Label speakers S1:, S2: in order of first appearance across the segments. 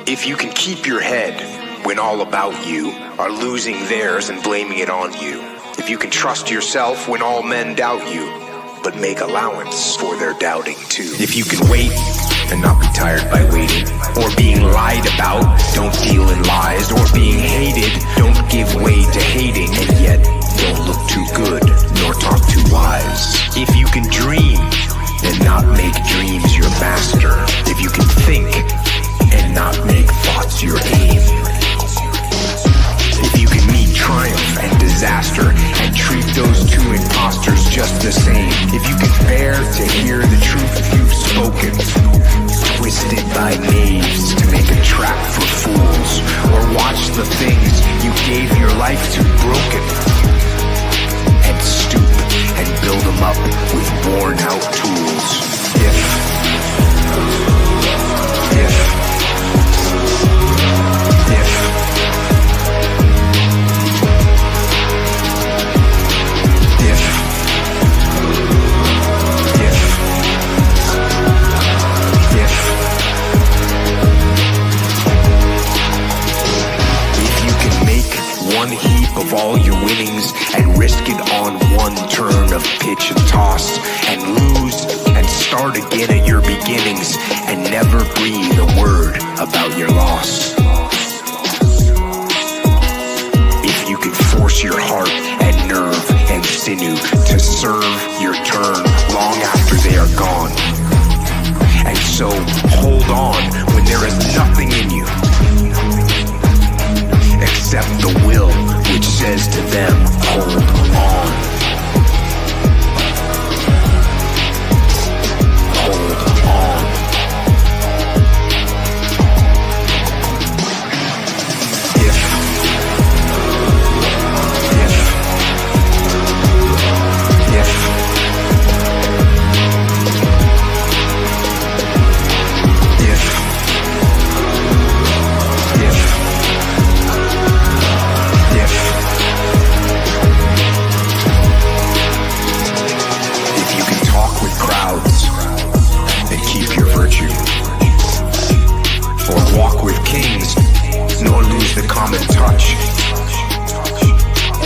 S1: If you can keep your head when all about you are losing theirs and blaming it on you. If you can trust yourself when all men doubt you, but make allowance for their doubting too. If you can wait and not be tired by waiting, or being lied about, don't deal in lies, or being hated, don't give way to hating, and yet don't look too good nor talk too wise. If you can dream and not make dreams your master, if you can think and not make thoughts your aim, if you can meet triumph and disaster and treat those two imposters just the same, if you can bear to hear the truth you've spoken, twisted by knaves to make a trap for fools, or watch the things you gave your life to broken, and stoop and build them up with worn out tools. One heap of all your winnings and risk it on one turn of pitch and toss, and lose and start again at your beginnings, and never breathe a word about your loss. If you can force your heart and nerve and sinew to serve your turn long after they are gone, and so hold on when there is nothing in you except the will which says to them, hold on. Hold on. Walk with kings, nor lose the common touch.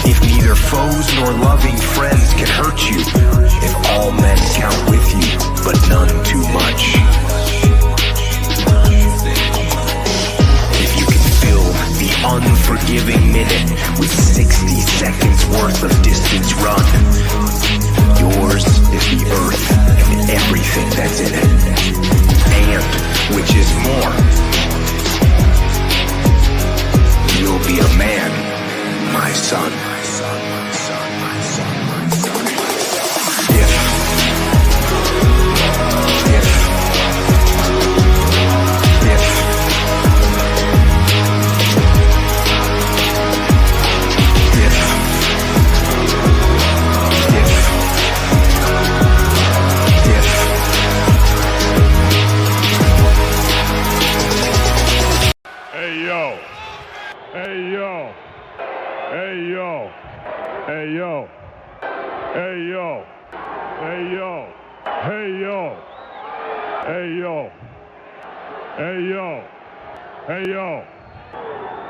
S1: If neither foes nor loving friends can hurt you, if all men count with you, but none too much. If you can fill the unforgiving minute with 60 seconds worth of distance run, yours is the earth and everything that's in it. And, which is more, you'll be a man, my son.
S2: Hey yo. Hey yo, hey yo, hey yo, hey yo, hey yo, hey yo, hey yo, hey yo,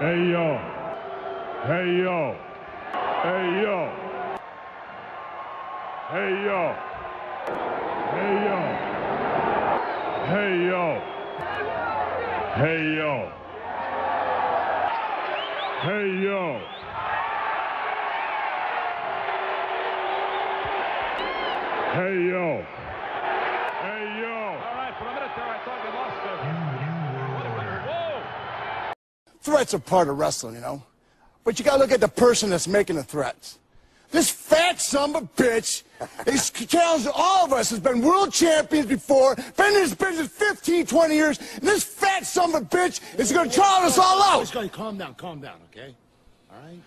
S2: hey yo, hey yo, hey yo, hey yo, hey yo, hey yo, hey yo, hey yo. Hey yo. Hey yo. Hey yo. All right, for a minute there I thought we lost Whoa.
S3: Threats are part of wrestling, you know. But you gotta look at the person that's making the threats. This fat son of a bitch is challenged all of us, has been world champions before, been in this business 15, 20 years, and this fat son of a bitch is gonna trial us all out.
S4: Calm down, okay? All right?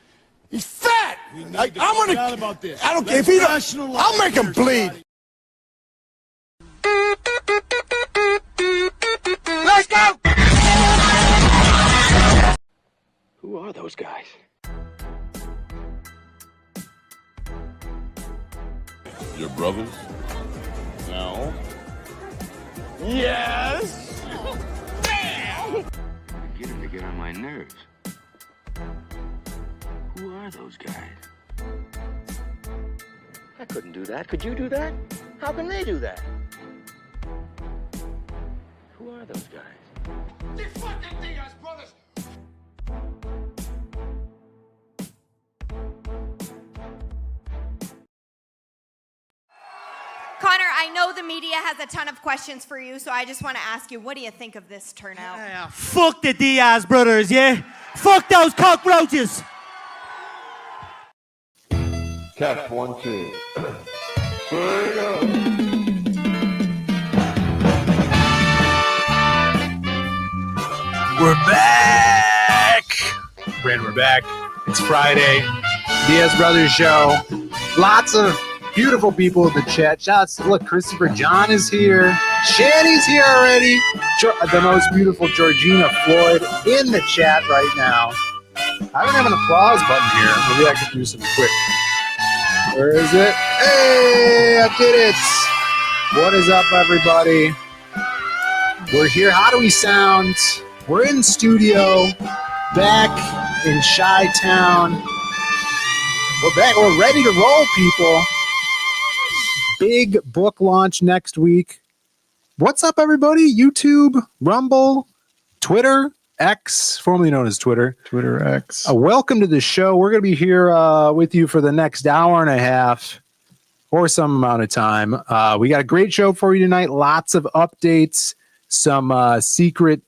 S3: He's fat! I'm gonna...
S4: about this.
S3: I don't care if he don't... I'll make him bleed. Let's go!
S5: Who are those guys?
S2: Your brothers? No.
S4: Yes!
S5: get on my nerves. Who are those guys? I couldn't do that. Could you do that? How can they do that? Who are those guys?
S3: The fucking Diaz brothers!
S6: Connor, I know the media has a ton of questions for you, so I just want to ask you, what do you think of this turnout?
S7: Yeah, fuck the Diaz brothers, yeah? Fuck those cockroaches!
S2: Test 1, 2.
S8: We're back! Brandon, we're back. It's Friday. Diaz Brothers Show. Lots of beautiful people in the chat. Shouts to, look, Christopher John is here. Shanny's here already. The most beautiful Georgina Floyd in the chat right now. I don't have an applause button here. Maybe I could do some quick. Where is it? Hey, I did it. What is up, everybody? We're here. How do we sound? We're in studio, back in Chi-Town. We're back. We're ready to roll, people. Big book launch next week. What's up, everybody? YouTube, Rumble, Twitter, X, formerly known as Twitter.
S9: Twitter X.
S8: Welcome to the show. We're going to be here with you for the next hour and a half or some amount of time. We got a great show for you tonight. Lots of updates. Some secret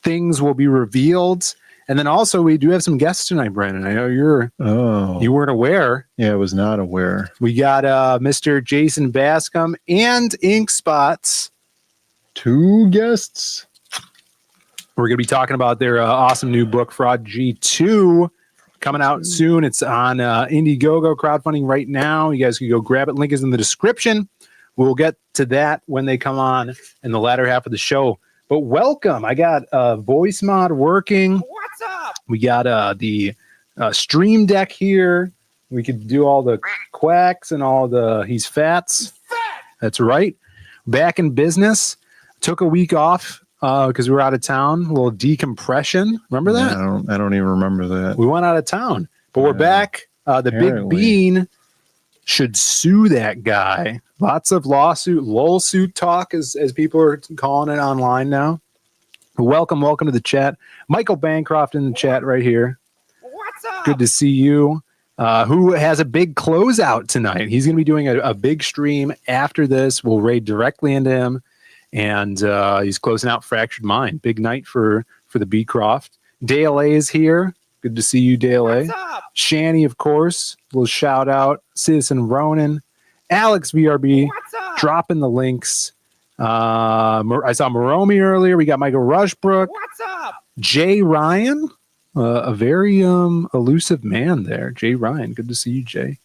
S8: things will be revealed. And then also we do have some guests tonight, Brandon. I know you weren't aware.
S9: Yeah, I was not aware.
S8: We got Mr. Jason Bascom and Ink Spots.
S9: 2 guests.
S8: We're going to be talking about their awesome new book, Fraud G2, coming out soon. It's on Indiegogo crowdfunding right now. You guys can go grab it. Link is in the description. We'll get to that when they come on in the latter half of the show. But welcome. I got voice mod working.
S6: What's up?
S8: We got the stream deck here. We could do all the quacks and all the he's fats. That's right. Back in business. Took a week off because we were out of town. A little decompression. Remember that?
S9: Yeah, I don't even remember that.
S8: We went out of town, but we're back. The Big Bean should sue that guy. Lots of lawsuit talk, as people are calling it online now. Welcome to the chat. Michael Bancroft in the chat right here.
S6: What's up?
S8: Good to see you. Who has a big closeout tonight? He's going to be doing a big stream after this. We'll raid directly into him. And he's closing out Fractured Mind. Big night for the Beecroft. Dale A is here. Good to see you, Dale A.
S6: What's up?
S8: Shanny, of course. Little shout out. Citizen Ronan. Alex VRB.
S6: What's up?
S8: Dropping the links. I saw Moromi earlier. We got Michael Rushbrook.
S6: What's up?
S8: Jay Ryan. A very elusive man there. Jay Ryan. Good to see you, Jay.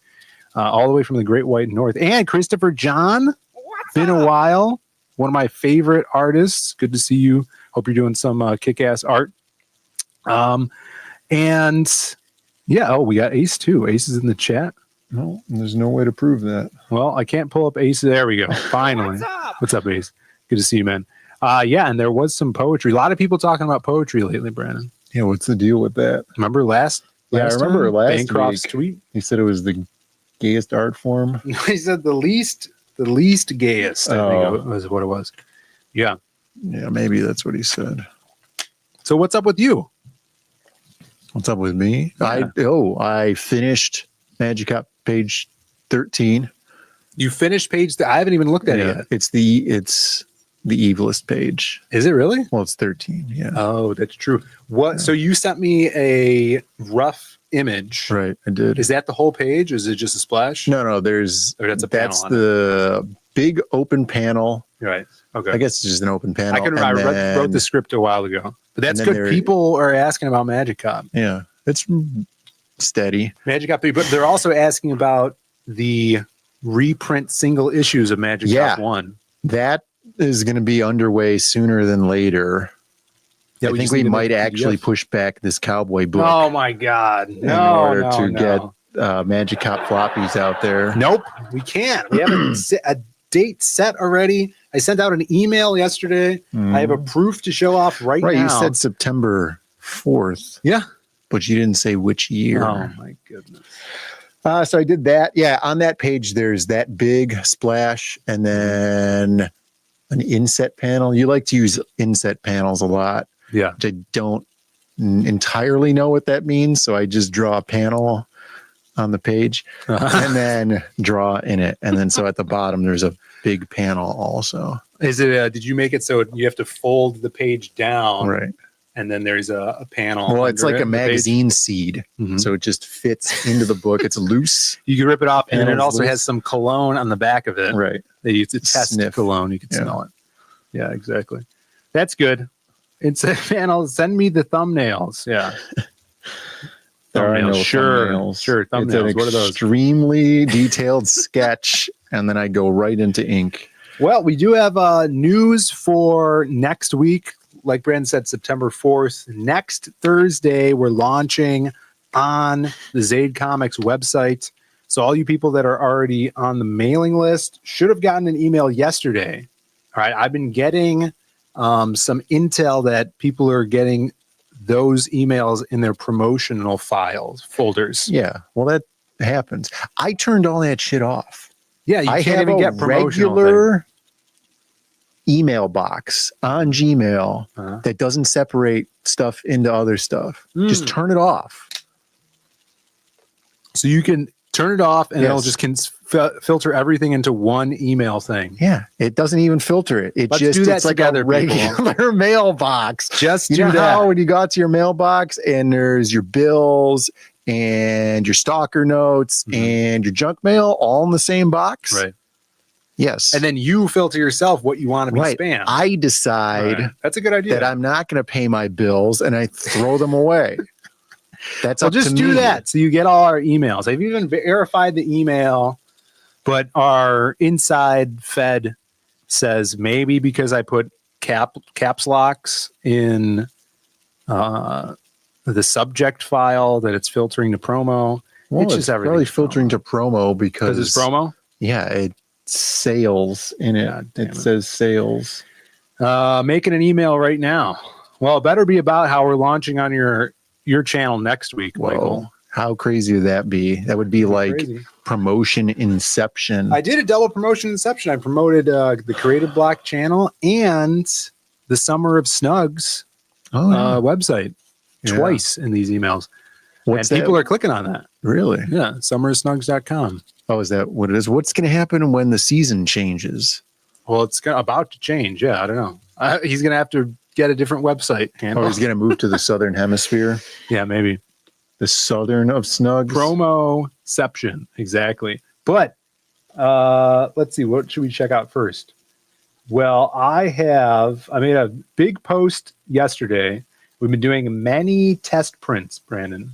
S8: All the way from the Great White North. And Christopher John.
S6: What's
S8: Been
S6: up?
S8: a while. One of my favorite artists. Good to see you. Hope you're doing some kick-ass art. And yeah, we got Ace too. Ace is in the chat.
S9: No, there's no way to prove that.
S8: Well, I can't pull up Ace. There we go. Finally. What's up, Ace? Good to see you, man. Yeah, and there was some poetry. A lot of people talking about poetry lately, Brandon.
S9: Yeah, what's the deal with that?
S8: Remember last
S9: I remember
S8: time?
S9: last
S8: Bancroft's
S9: week.
S8: tweet.
S9: He said it was the gayest art form.
S8: He said the least gayest, I think it was what it was. Yeah.
S9: Yeah, maybe that's what he said.
S8: So what's up with you?
S9: What's up with me?
S8: Yeah.
S9: I finished Magic Up page 13.
S8: You finished page I haven't even looked at it yet.
S9: It's the evilest page.
S8: Is it really?
S9: Well, it's 13. Yeah.
S8: Oh, that's true. What? Yeah. So you sent me a rough image.
S9: Right, I did.
S8: Is that the whole page? Or is it just a splash?
S9: No.
S8: That's
S9: the big open panel.
S8: Right. Okay.
S9: I guess it's just an open panel.
S8: I wrote the script a while ago, but that's good. People are asking about Magic Cop.
S9: Yeah, it's steady.
S8: Magic Cop 3, but they're also asking about the reprint single issues of Magic Cop 1.
S9: That is going to be underway sooner than later. Yeah, I think we might actually push back this cowboy book.
S8: Oh my God!
S9: In order to get Magic Cop floppies out there.
S8: Nope, we can't. We have a date set already. I sent out an email yesterday. I have a proof to show off right now.
S9: Right, you said September 4th.
S8: Yeah.
S9: But you didn't say which year.
S8: Oh my goodness.
S9: So I did that. Yeah. On that page, there's that big splash and then an inset panel. You like to use inset panels a lot.
S8: Yeah.
S9: Which I don't entirely know what that means. So I just draw a panel on the page and then draw in it. And then so at the bottom, there's a big panel also.
S8: Is it, did you make it so you have to fold the page down?
S9: Right.
S8: And then there's a panel.
S9: Well, it's like a
S8: the
S9: magazine seed. So it just fits into the book. It's loose.
S8: You can rip it off. And then it
S9: Panel's
S8: also
S9: loose.
S8: has some cologne on the back of it.
S9: Right.
S8: They use to test
S9: Sniff.
S8: cologne. You can smell it. Yeah, exactly. That's good. It's a panel. Send me the thumbnails. Yeah.
S9: There are no
S8: Sure.
S9: thumbnails.
S8: Sure.
S9: It's an
S8: Thumbnails. What are those?
S9: extremely detailed sketch, and then I go right into ink.
S8: Well, we do have news for next week. Like Brandon said, September 4th. Next Thursday, we're launching on the Zaid Comics website. So all you people that are already on the mailing list should have gotten an email yesterday. All right. I've been getting some intel that people are getting those emails in their promotional folders.
S9: Yeah, well, that happens. I turned all that shit off.
S8: Yeah, you
S9: I
S8: can't
S9: have
S8: even
S9: a
S8: get promotional
S9: regular email box on Gmail that doesn't separate stuff into other stuff. Just turn it off.
S8: So you can turn it off and
S9: Yes.
S8: it'll just filter everything into one email thing.
S9: Yeah, it doesn't even filter it.
S8: Let's do that
S9: it's like
S8: together,
S9: a regular mailbox.
S8: Just
S9: you
S8: do
S9: know
S8: that.
S9: how when you go out to your mailbox and there's your bills and your stalker notes and your junk mail all in the same box?
S8: Right.
S9: Yes.
S8: And then you filter yourself what you want to be spam.
S9: I decide
S8: Right. That's a good idea.
S9: that I'm not going to pay my bills and I throw them away. That's
S8: Well,
S9: up to
S8: just do
S9: me.
S8: that so you get all our emails. I've even verified the email, but our inside Fed says maybe because I put caps locks in the subject file that it's filtering to promo.
S9: Well,
S8: it's
S9: it's
S8: just everything.
S9: probably filtering to promo because
S8: it's promo.
S9: Yeah, it's sales in it.
S8: God damn
S9: It
S8: it.
S9: says sales.
S8: Making an email right now. Well, it better be about how we're launching on your channel next week, Michael.
S9: Whoa, how crazy would that be? That would be like
S8: crazy.
S9: promotion inception.
S8: I did a double promotion inception. I promoted the Creative Block channel and the Summer of Snugs website
S9: Yeah.
S8: twice in these emails.
S9: What's
S8: and people
S9: that?
S8: are clicking on that.
S9: Really?
S8: Yeah, summersnugs.com.
S9: Oh, is that what it is? What's going to happen when the season changes?
S8: Well, it's about to change. Yeah, I don't know. He's going to have to get a different website handle.
S9: Oh, he's going to move to the southern hemisphere.
S8: Yeah, maybe.
S9: The southern of Snugs.
S8: Promoception. Exactly. But let's see. What should we check out first? Well, I made a big post yesterday. We've been doing many test prints, Brandon.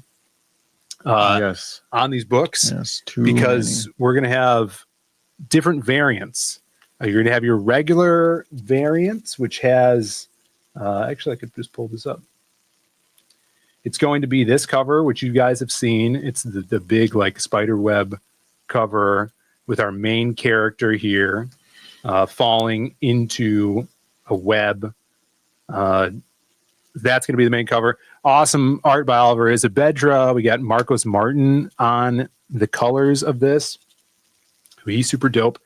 S9: Yes.
S8: On these books.
S9: Yes. Too
S8: Because we're going to have different variants. You're going to have your regular variants, which has, actually, I could just pull this up. It's going to be this cover, which you guys have seen. It's the big like spider web cover with our main character here falling into a web. That's going to be the main cover. Awesome art by Oliver Isabedra. We got Marcos Martin on the colors of this. He's super dope.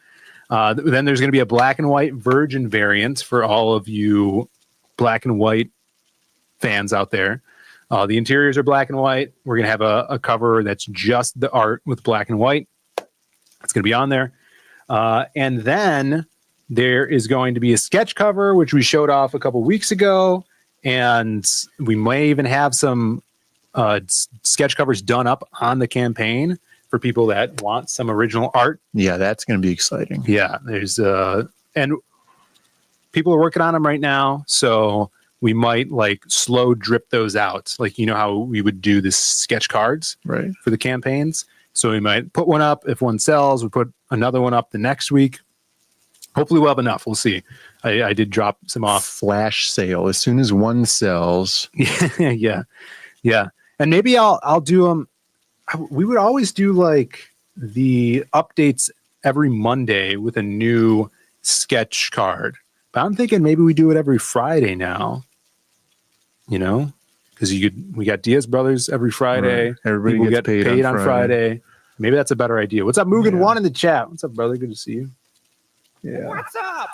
S8: Then there's going to be a black and white virgin variant for all of you black and white fans out there. The interiors are black and white. We're going to have a cover that's just the art with black and white. It's going to be on there. And then there is going to be a sketch cover, which we showed off a couple weeks ago. And we may even have some sketch covers done up on the campaign for people that want some original art.
S9: Yeah, that's going to be exciting.
S8: Yeah, there's and people are working on them right now, so we might like slow drip those out, like you know how we would do the sketch cards
S9: Right.
S8: for the campaigns. So we might put one up. If one sells, we put another one up the next week. Hopefully we'll have enough. We'll see. I did drop some off.
S9: Flash sale. As soon as one sells.
S8: Yeah. And maybe I'll do them. We would always do like the updates every Monday with a new sketch card. But I'm thinking maybe we do it every Friday now. You know, because we got Diaz Brothers every Friday.
S9: Right. Everybody
S8: People
S9: gets
S8: get
S9: paid on
S8: Friday. Maybe that's a better idea. What's up, Mugen One in the chat? What's up, brother? Good to see you.
S9: Yeah.
S6: What's up?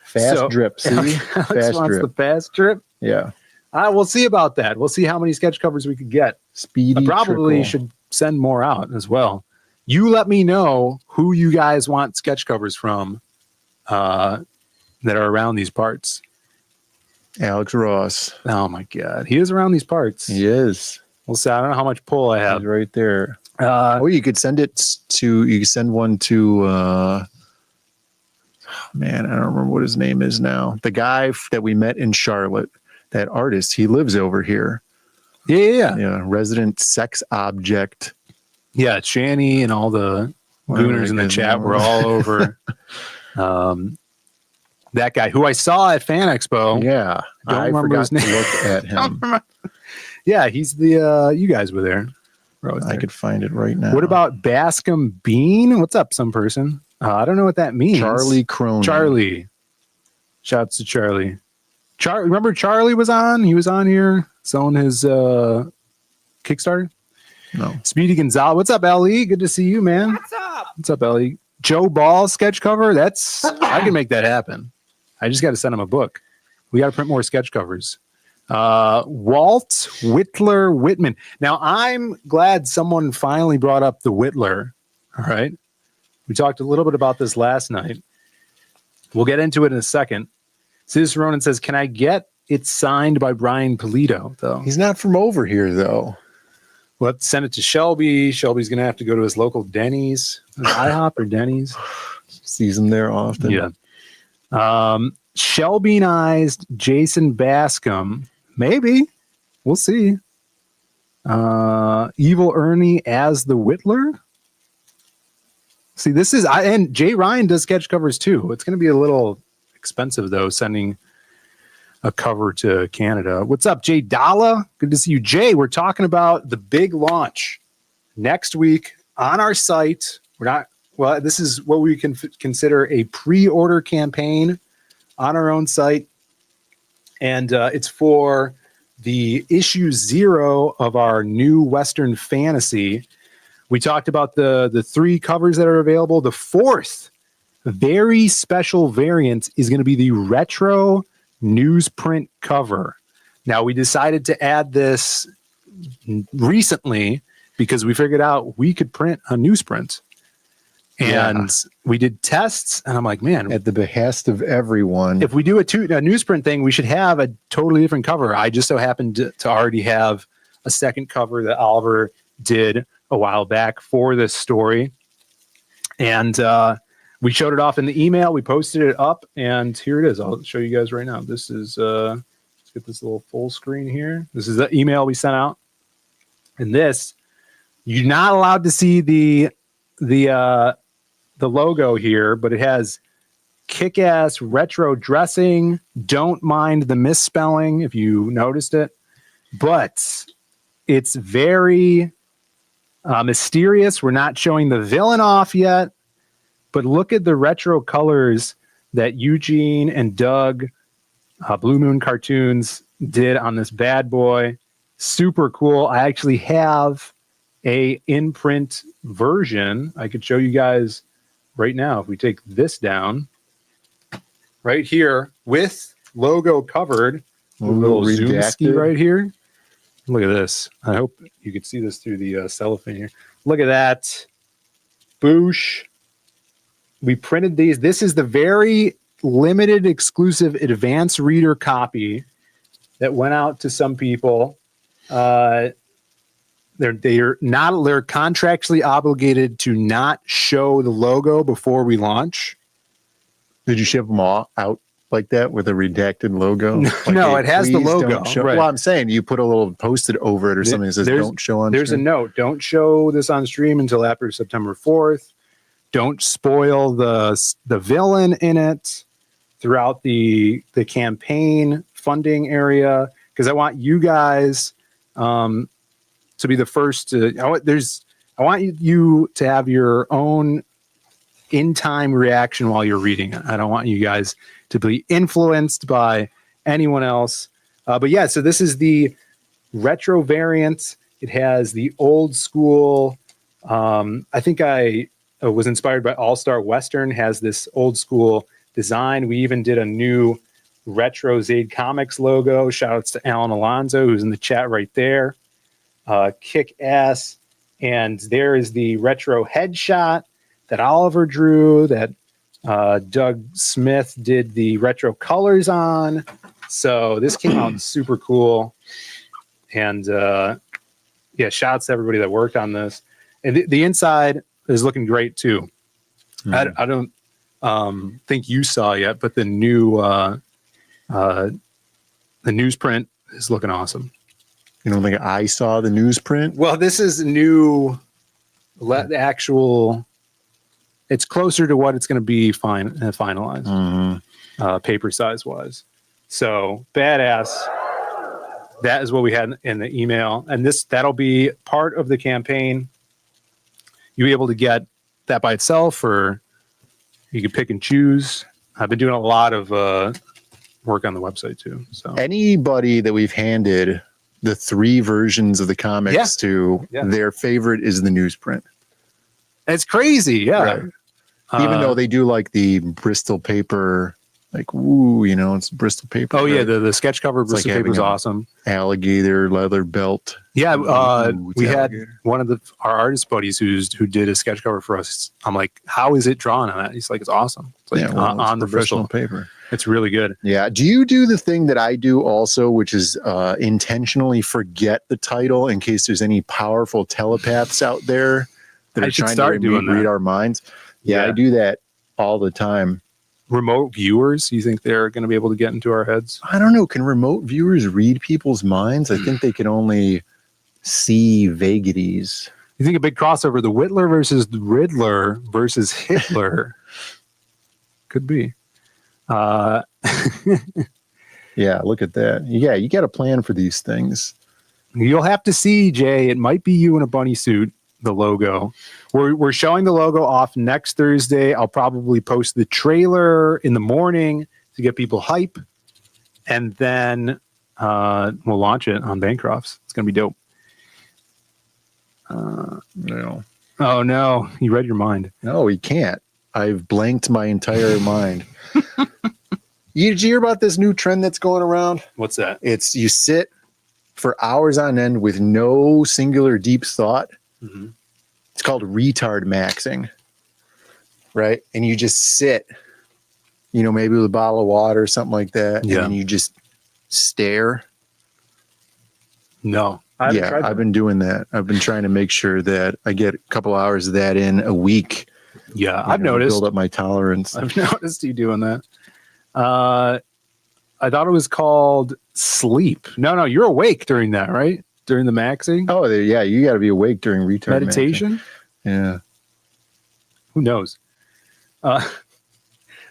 S9: Fast drip. See,
S8: Alex
S9: fast
S8: wants
S9: drip.
S8: the fast drip.
S9: Yeah.
S8: We'll see about that. We'll see how many sketch covers we could get.
S9: Speedy.
S8: I probably
S9: trickle.
S8: should send more out as well. You let me know who you guys want sketch covers from that are around these parts.
S9: Alex Ross.
S8: Oh my God. He is around these parts.
S9: He is.
S8: We'll see. I don't know how much pull I have.
S9: He's right there.
S8: Uh,
S9: You could send one to man, I don't remember what his name is now. The guy that we met in Charlotte, that artist, he lives over here.
S8: Yeah.
S9: Resident sex object.
S8: Yeah, Shanny and all the gooners in the chat were all over that guy who I saw at Fan Expo.
S9: Yeah.
S8: Don't
S9: I
S8: remember
S9: forgot
S8: his
S9: to
S8: name.
S9: look at him.
S8: Yeah, he's the you guys were there.
S9: I could find it right now.
S8: What about Bascom Bean? What's up, some person? I don't know what that means.
S9: Charlie Cronin?
S8: Charlie. Shouts to Charlie. Remember Charlie was on? He was on here selling his Kickstarter.
S9: No.
S8: Speedy Gonzalez. What's up, LE? Good to see you, man. What's up, LE? Joe Ball sketch cover. I can make that happen. I just got to send him a book. We got to print more sketch covers. Walt Whittler Whitman. Now I'm glad someone finally brought up the Whittler. All right. We talked a little bit about this last night. We'll get into it in a second. Citizen Ronan says, can I get it signed by Brian Polito, though?
S9: He's not from over here, though.
S8: Let's send it to Shelby. Shelby's going to have to go to his local Denny's. IHOP or Denny's.
S9: Sees him there often.
S8: Yeah. Shelby-ized Jason Bascom. Maybe. We'll see. Evil Ernie as the Whittler. See, this is... and Jay Ryan does sketch covers, too. It's going to be a little expensive, though, sending a cover to Canada. What's up, Jay Dalla? Good to see you. Jay, we're talking about the big launch next week on our site. This is what we can consider a pre-order campaign on our own site. And it's for the issue 0 of our new Western Fantasy. We talked about the 3 covers that are available. The 4th very special variant is going to be the retro newsprint cover. Now, we decided to add this recently because we figured out we could print a newsprint. And we did tests, and I'm like, man,
S9: at the behest of everyone,
S8: if we do a newsprint thing, we should have a totally different cover. I just so happened to already have a second cover that Oliver did a while back for this story. And we showed it off in the email. We posted it up, and here it is. I'll show you guys right now. This is, let's get this little full screen here. This is the email we sent out. And this, you're not allowed to see the logo here, but it has kick-ass retro dressing. Don't mind the misspelling if you noticed it, but it's very mysterious. We're not showing the villain off yet, but look at the retro colors that Eugene and Doug, Blue Moon Cartoons, did on this bad boy. Super cool. I actually have a in-print version. I could show you guys right now. If we take this down right here with logo covered, a little zoom ski right here. Look at this. I hope you could see this through the cellophane here. Look at that. Boosh. We printed these. This is the very limited exclusive advanced reader copy that went out to some people. They're contractually obligated to not show the logo before we launch.
S9: Did you ship them all out like that with a redacted logo?
S8: No, it has the logo.
S9: Right. Well, I'm saying you put a little post-it over it or something that says don't show on
S8: There's
S9: stream.
S8: a note. Don't show this on stream until after September 4th. Don't spoil the villain in it throughout the campaign funding area, because I want you guys to be the first to. I want you to have your own in-time reaction while you're reading it. I don't want you guys to be influenced by anyone else. But yeah, so this is the retro variant. It has the old school. I think I was inspired by All Star Western. Has this old school design. We even did a new retro Zaid Comics logo. Shout outs to Alan Alonso, who's in the chat right there. Kick ass. And there is the retro headshot that Oliver drew, that Doug Smith did the retro colors on. So this came out super cool. And yeah, shouts to everybody that worked on this. And the inside is looking great too. I don't think you saw yet, but the new the newsprint is looking awesome.
S9: You don't think I saw the newsprint?
S8: Well, this is new. The actual. It's closer to what it's going to be finalized, paper size wise. So badass. That is what we had in the email, and that'll be part of the campaign. You'll be able to get that by itself, or you can pick and choose. I've been doing a lot of work on the website too. So
S9: anybody that we've handed the 3 versions of the comics to, their favorite is the newsprint.
S8: It's crazy, yeah.
S9: Right. Even though they do like the Bristol paper, like ooh, you know, it's Bristol paper.
S8: Oh yeah, the sketch cover Bristol
S9: like
S8: paper is awesome.
S9: Alligator leather belt.
S8: Yeah, we had
S9: alligator.
S8: one of our artist buddies who did a sketch cover for us. I'm like, how is it drawn on that? He's like, it's awesome. It's like on the
S9: Bristol
S8: official
S9: paper.
S8: It's really good.
S9: Yeah. Do you do the thing that I do also, which is intentionally forget the title in case there's any powerful telepaths out there that are trying to read our minds? Yeah, I do that all the time.
S8: Remote viewers, you think they're going to be able to get into our heads?
S9: I don't know. Can remote viewers read people's minds? I think they can only see vagaries.
S8: You think a big crossover, the Whittler versus the Riddler versus Hitler? Could be.
S9: Yeah, look at that. Yeah, you got a plan for these things.
S8: You'll have to see, Jay. It might be you in a bunny suit. The logo. We're showing the logo off next Thursday. I'll probably post the trailer in the morning to get people hype, and then we'll launch it on Bancrofts. It's gonna be dope.
S9: No.
S8: Oh no, you read your mind.
S9: No, he can't. I've blanked my entire mind. Did you hear about this new trend that's going around?
S8: What's that?
S9: It's you sit for hours on end with no singular deep thought.
S8: Mm-hmm.
S9: It's called retard maxing, right? And you just sit, you know, maybe with a bottle of water or something like that,
S8: yeah.
S9: and then you just stare.
S8: No,
S9: I've been doing that. I've been trying to make sure that I get a couple hours of that in a week.
S8: Yeah, I've noticed.
S9: Build up my tolerance.
S8: I've noticed you doing that. I thought it was called sleep. No, you're awake during that, right? During the maxing?
S9: Oh, yeah, you got to be awake during retard
S8: meditation.
S9: Maxing. Yeah.
S8: Who knows?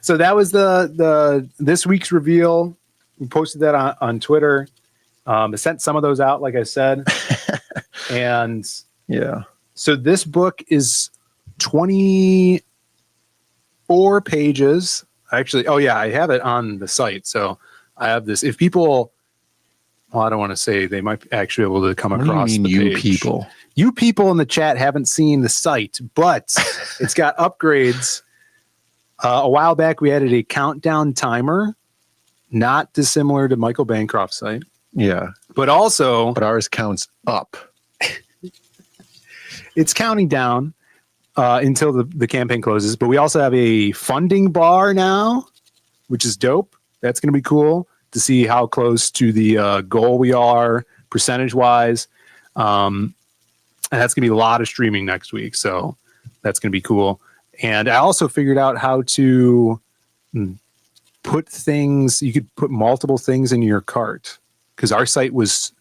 S8: So that was the this week's reveal. We posted that on Twitter. I sent some of those out, like I said. And
S9: yeah.
S8: So this book is 24 pages. Actually, oh yeah, I have it on the site. So I have this. If people, well, I don't want to say, they might actually be able to come across
S9: the page.
S8: You people in the chat haven't seen the site, but it's got upgrades. A while back, we added a countdown timer, not dissimilar to Michael Bancroft's site.
S9: Yeah.
S8: But
S9: ours counts up.
S8: It's counting down until the campaign closes. But we also have a funding bar now, which is dope. That's going to be cool to see how close to the goal we are percentage-wise. And that's going to be a lot of streaming next week. So that's going to be cool. And I also figured out how to put things, you could put multiple things in your cart, because our site was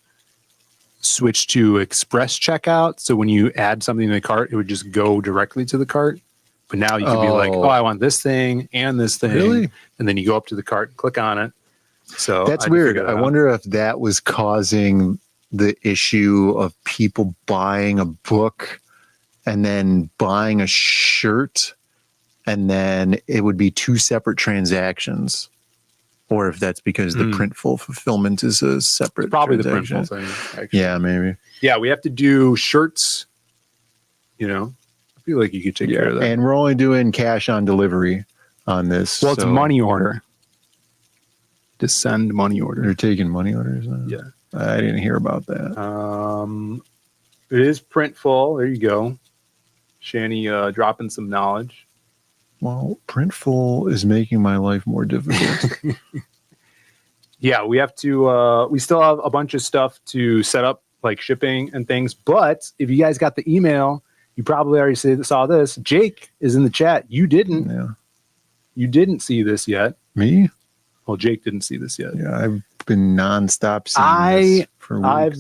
S8: switched to express checkout. So when you add something in the cart, it would just go directly to the cart. But now you can be like, oh, I want this thing and this thing.
S9: Really?
S8: And then you go up to the cart and click on it. So
S9: that's weird. I wonder if that was causing the issue of people buying a book and then buying a shirt, and then it would be 2 separate transactions. or if that's because the printful fulfillment is a separate.
S8: It's probably
S9: transaction.
S8: the printful thing. Actually.
S9: Yeah, maybe.
S8: Yeah, we have to do shirts. You know, I feel like you could take care of that.
S9: And we're only doing cash on delivery on this.
S8: Well, it's money order. Just send money order.
S9: You're taking money orders now?
S8: Yeah.
S9: I didn't hear about that.
S8: It is printful. There you go. Shani dropping some knowledge.
S9: Well, printful is making my life more difficult.
S8: Yeah, we have to, we still have a bunch of stuff to set up, like shipping and things. But if you guys got the email, you probably already saw this. Jake is in the chat. You didn't.
S9: Yeah.
S8: You didn't see this yet.
S9: Me?
S8: Well, Jake didn't see this yet.
S9: Yeah, I've been nonstop seeing this for weeks.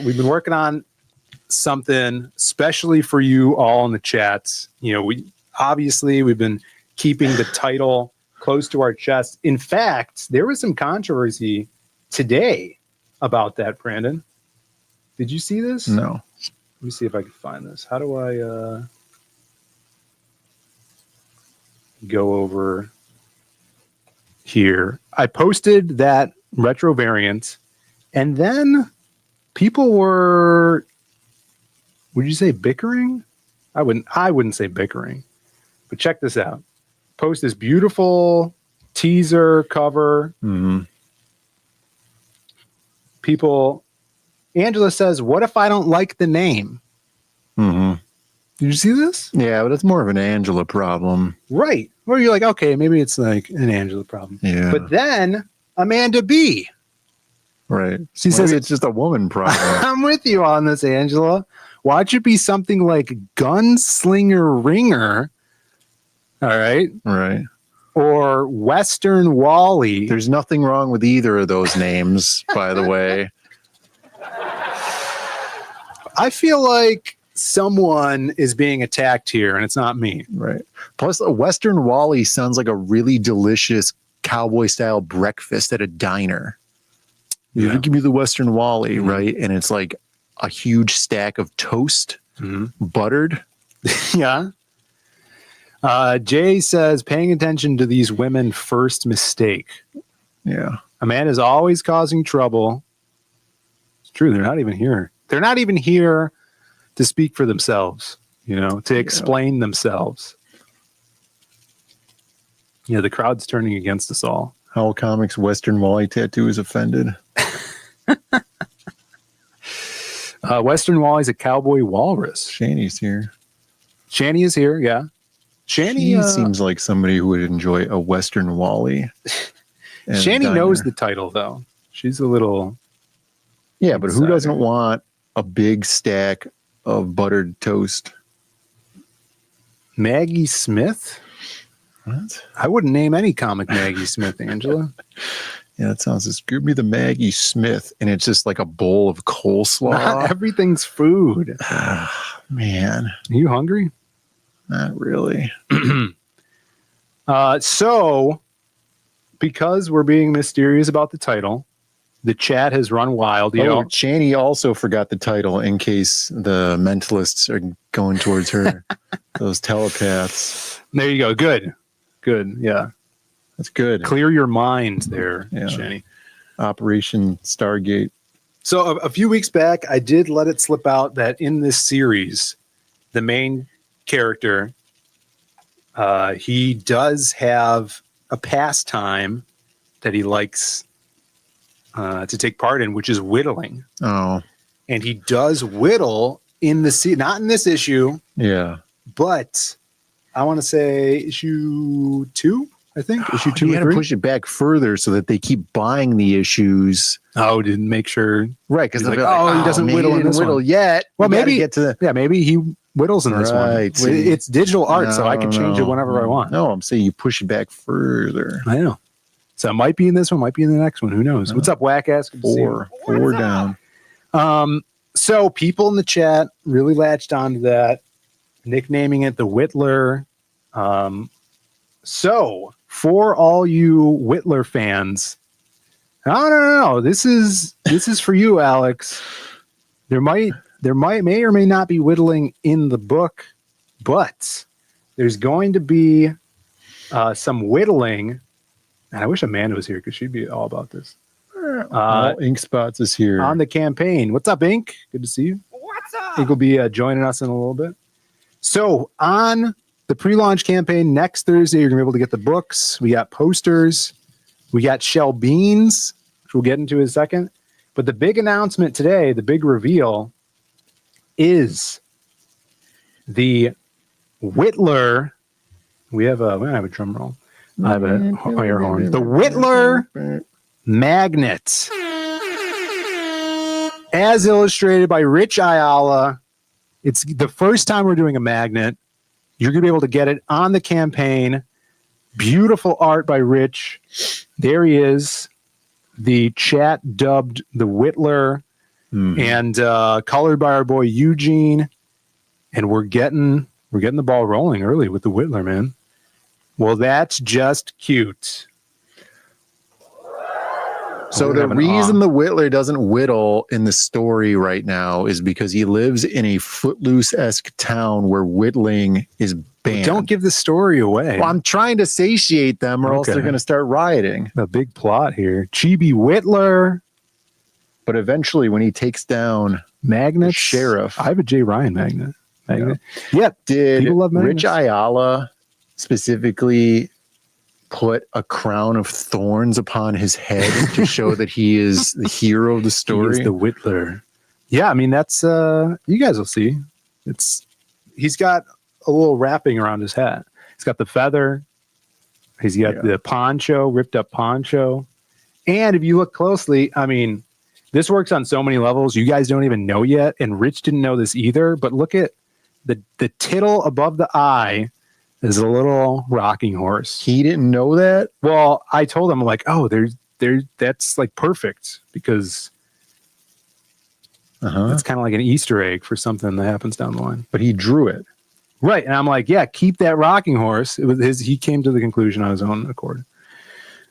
S8: We've been working on something especially for you all in the chats. You know, we've been keeping the title close to our chest. In fact, there was some controversy today about that, Brandon. Did you see this?
S9: No.
S8: Let me see if I can find this. How do I go over here? I posted that retro variant, and then people were, would you say bickering? I wouldn't say bickering. But check this out. Post this beautiful teaser cover.
S9: Mm-hmm.
S8: People, Angela says, "What if I don't like the name?"
S9: Mm-hmm.
S8: Did you see this?
S9: Yeah, but it's more of an Angela problem.
S8: Right. Where you're like, okay, maybe it's like an Angela problem.
S9: Yeah.
S8: But then Amanda B.
S9: Right.
S8: She says
S9: it's just a woman problem.
S8: I'm with you on this, Angela. Watch it be something like Gunslinger Ringer. All right.
S9: Right.
S8: Or Western Wally.
S9: There's nothing wrong with either of those names, by the way.
S8: I feel like someone is being attacked here, and it's not me.
S9: Right. Plus, a Western Wally sounds like a really delicious cowboy-style breakfast at a diner. You give me the Western Wally, right? And it's like a huge stack of toast, buttered.
S8: Yeah. Jay says, paying attention to these women first mistake.
S9: Yeah.
S8: Amanda's always causing trouble. It's true. They're not even here. They're not even here to speak for themselves, you know, to explain themselves. Yeah, the crowd's turning against us all.
S9: Howl Comics Western Wally tattoo is offended.
S8: Western Wally's a cowboy walrus.
S9: Shani's here.
S8: Shani is here, yeah. Shani
S9: seems like somebody who would enjoy a Western Wally.
S8: Shani knows the title, though. She's a little...
S9: Yeah, but who doesn't want a big stack of buttered toast?
S8: Maggie Smith?
S9: What?
S8: I wouldn't name any comic Maggie Smith, Angela.
S9: Yeah, that sounds just give me the Maggie Smith, and it's just like a bowl of coleslaw.
S8: Not everything's food.
S9: Man.
S8: Are you hungry?
S9: Not really.
S8: So, because we're being mysterious about the title, the chat has run wild.
S9: Shani also forgot the title in case the mentalists are going towards her. Those telepaths.
S8: There you go. Good. Yeah.
S9: That's good.
S8: Clear your mind there, Shani.
S9: Operation Stargate.
S8: So a few weeks back, I did let it slip out that in this series, the main character, he does have a pastime that he likes to take part in, which is whittling.
S9: Oh.
S8: And he does whittle in the not in this issue.
S9: Yeah.
S8: But I want to say issue 2, I think. Issue 2
S9: You
S8: or
S9: got to
S8: 3.
S9: push it back further so that they keep buying the issues.
S8: Oh, didn't make sure.
S9: Right, because
S8: like,
S9: he doesn't whittle in this
S8: whittle
S9: one yet.
S8: Well, maybe
S9: get to the...
S8: Yeah, maybe he whittles in this one.
S9: See.
S8: It's digital art, so I can change it whenever I want.
S9: No, I'm saying you push it back further.
S8: I know. So it might be in this one, might be in the next one. Who knows? What's up, Whack Ass?
S9: Four down.
S8: So people in the chat really latched onto that, nicknaming it the Whittler. So for all you Whittler fans, I don't know. This is for you, Alex. There may or may not be whittling in the book, but there's going to be some whittling And I wish Amanda was here because she'd be all about this.
S9: All Ink Spots is here.
S8: On the campaign. What's up, Ink? Good to see you.
S6: What's up?
S8: Ink will be joining us in a little bit. So on the pre-launch campaign next Thursday, you're going to be able to get the books. We got posters. We got shell beans, which we'll get into in a second. But the big announcement today, the big reveal, is the Whittler. We don't have a drum roll. I have a air horn. The Whittler magnet, as illustrated by Rich Ayala. It's the first time we're doing a magnet. You're going to be able to get it on the campaign. Beautiful art by Rich. There he is. The chat dubbed the Whittler, and colored by our boy Eugene. And we're getting the ball rolling early with the Whittler, man. Well, that's just cute.
S9: So the reason the Whittler doesn't whittle in the story right now is because he lives in a Footloose-esque town where whittling is banned.
S8: Don't give the story away.
S9: Well, I'm trying to satiate them or else they're going to start rioting.
S8: A big plot here. Chibi Whittler.
S9: But eventually when he takes down
S8: Magnet
S9: sheriff.
S8: I have a J. Ryan magnet. Yep.
S9: Did
S8: People love magnets.
S9: Rich Ayala specifically put a crown of thorns upon his head to show that he is the hero of the story?
S8: He is the Whittler. Yeah, I mean, that's you guys will see. He's got a little wrapping around his hat. He's got the feather. He's got the poncho, ripped up poncho. And if you look closely, I mean, this works on so many levels. You guys don't even know yet, and Rich didn't know this either, but look at the tittle above the eye is a little rocking horse.
S9: He didn't know that?
S8: Well, I told him, like, oh, that's like perfect because it's kind of like an Easter egg for something that happens down the line.
S9: But he drew it.
S8: Right. And I'm like, yeah, keep that rocking horse. It was he came to the conclusion on his own accord.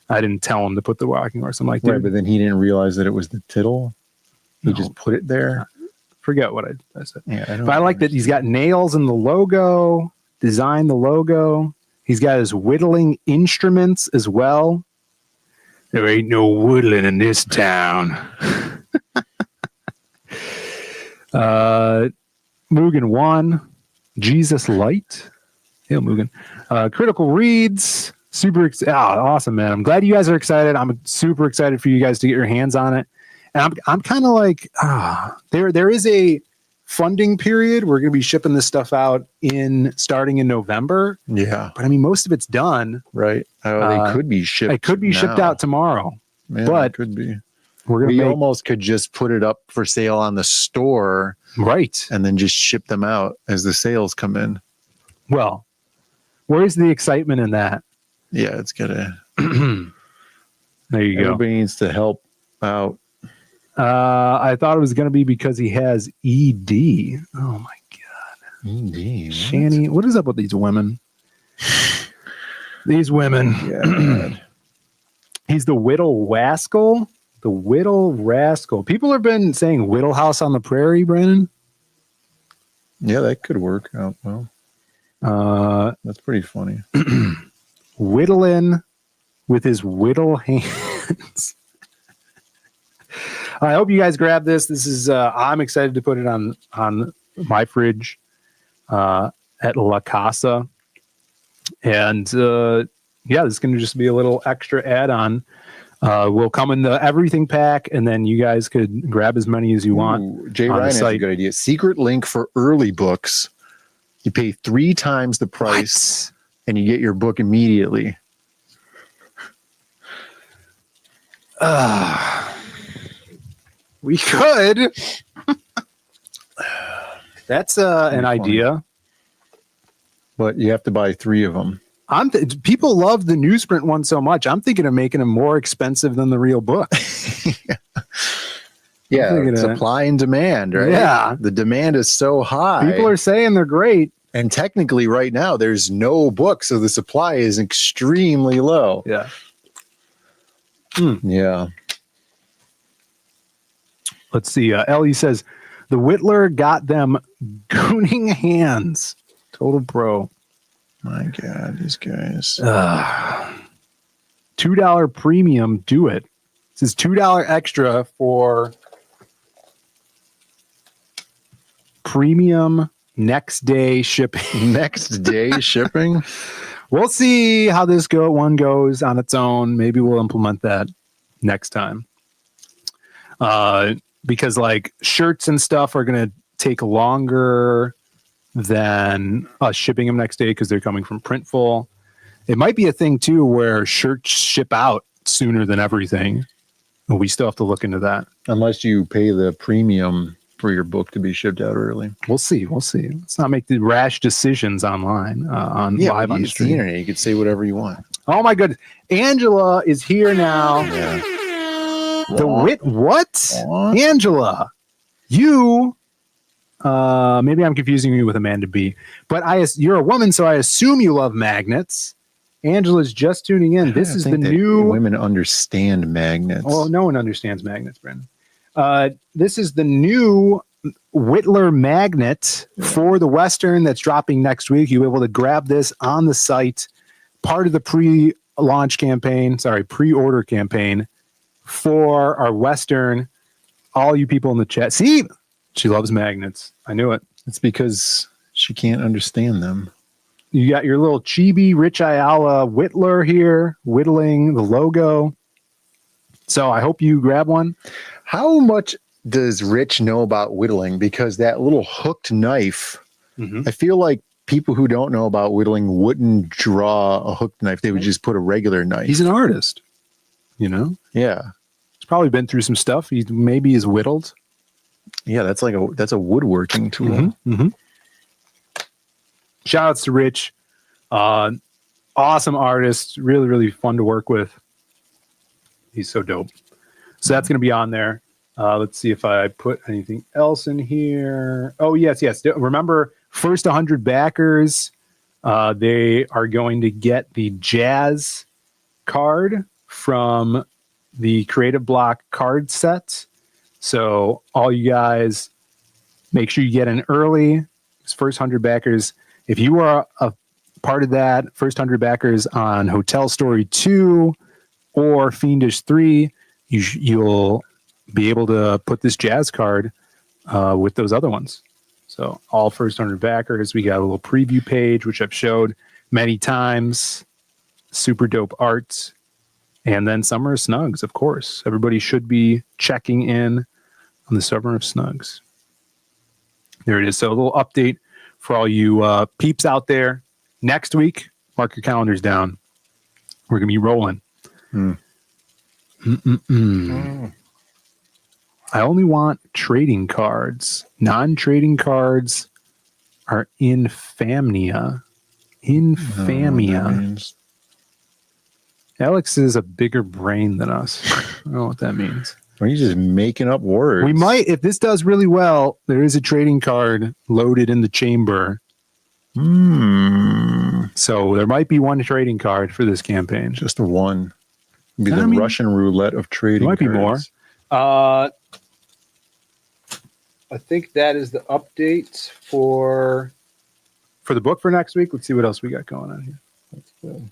S8: I didn't tell him to put the rocking horse. I'm like,
S9: right, but then he didn't realize that it was the tittle. He just put it there.
S8: Forget what I said.
S9: Yeah,
S8: but I like that he's got nails in the logo, designed the logo. He's got his whittling instruments as well. There ain't no whittling in this town. Mugen 1, Jesus Light. Hail Mugen. Critical Reads. Super awesome, man. I'm glad you guys are excited. I'm super excited for you guys to get your hands on it. And I'm kind of like, there is a funding period. We're going to be shipping this stuff out starting in November.
S9: Yeah.
S8: But I mean, most of it's done.
S9: Right. They could be shipped.
S8: It could be shipped out tomorrow.
S9: Man,
S8: but
S9: it could be.
S8: We
S9: almost could just put it up for sale on the store.
S8: Right.
S9: And then just ship them out as the sales come in.
S8: Well, where's the excitement in that?
S9: Yeah, it's gotta.
S8: There you go.
S9: Everybody needs to help out.
S8: I thought it was going to be because he has ED. Oh my god,
S9: ED.
S8: Shanny, what is up with these women? These women.
S9: Yeah.
S8: He's the Whittle Rascal. The Whittle Rascal. People have been saying Whittle House on the Prairie, Brandon.
S9: Yeah, that could work out well. That's pretty funny.
S8: Whittling with his whittle hands. I hope you guys grab this. This is I'm excited to put it on my fridge at La Casa. And yeah, this is going to just be a little extra add-on. We'll come in the everything pack, and then you guys could grab as many as you want.
S9: Jay Ryan has a good idea. Secret link for early books. You pay 3 times the price, and you get your book immediately.
S8: We could. That's an idea.
S9: But you have to buy 3 of them.
S8: People love the newsprint one so much. I'm thinking of making them more expensive than the real book.
S9: Yeah, supply and demand, right?
S8: Yeah.
S9: The demand is so high.
S8: People are saying they're great.
S9: And technically right now there's no book, so the supply is extremely low.
S8: Yeah.
S9: Yeah.
S8: Let's see. Ellie says, the Whittler got them gooning hands. Total pro.
S9: My God, these guys.
S8: $2 premium. Do it. This is $2 extra for premium next day shipping.
S9: Next day shipping.
S8: We'll see how this one goes on its own. Maybe we'll implement that next time. Because like shirts and stuff are going to take longer than us shipping them next day because they're coming from Printful. It might be a thing too where shirts ship out sooner than everything. We still have to look into that.
S9: Unless you pay the premium for your book to be shipped out early.
S8: We'll see. Let's not make the rash decisions online on live on the
S9: stream. The internet. You could say whatever you want.
S8: Oh my goodness. Angela is here now.
S9: Yeah.
S8: What? Angela, you maybe I'm confusing you with Amanda B. But you're a woman, so I assume you love magnets. Angela's just tuning in. This is the new
S9: women understand magnets.
S8: Well, no one understands magnets, Brandon. This is the new Whittler magnet for the Western that's dropping next week. You'll be able to grab this on the site, part of the pre-order campaign for our Western. All you people in the chat. See, she loves magnets. I knew it.
S9: It's because she can't understand them.
S8: You got your little chibi Rich Ayala Whittler here, whittling the logo. So I hope you grab one.
S9: How much does Rich know about whittling? Because that little hooked knife, I feel like people who don't know about whittling wouldn't draw a hooked knife. They would just put a regular knife.
S8: He's an artist, you know?
S9: Yeah.
S8: He's probably been through some stuff. He maybe is whittled.
S9: Yeah, that's a woodworking tool.
S8: Shout outs to Rich. Awesome artist. Really, really fun to work with. He's so dope. So that's going to be on there. Let's see if I put anything else in here. Oh, yes. Remember, first 100 backers, they are going to get the Jazz card from the Creative Block card set. So all you guys, make sure you get in early. First 100 backers. If you are a part of that, first 100 backers on Hotel Story 2 or Fiendish 3, you'll be able to put this Jazz card with those other ones. So all first 100 backers, we got a little preview page, which I've showed many times. Super dope art. And then Summer of Snugs, of course. Everybody should be checking in on the Summer of Snugs. There it is. So a little update for all you peeps out there. Next week, mark your calendars down. We're going to be rolling. I only want trading cards. Non-trading cards are infamia. Alex is a bigger brain than us. I don't know what that means.
S9: Are you just making up words?
S8: We might, if this does really well, there is a trading card loaded in the chamber. So there might be one trading card for this campaign.
S9: Just one. Be the Russian roulette of trading
S8: cards. Might be more. I think that is the update for the book for next week. Let's see what else we got going on here. That's good.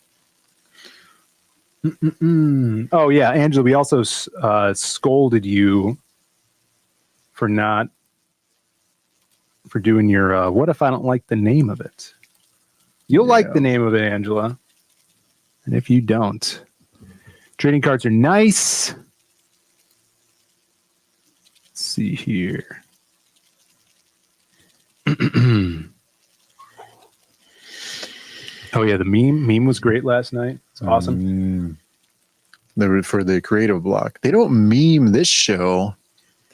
S8: Oh yeah, Angela, we also scolded you for doing your what if I don't like the name of it? You'll like the name of it, Angela. And if you don't, trading cards are nice. Let's see here. Oh yeah, the meme was great last night. It's awesome.
S9: For the Creative Block, they don't meme this show.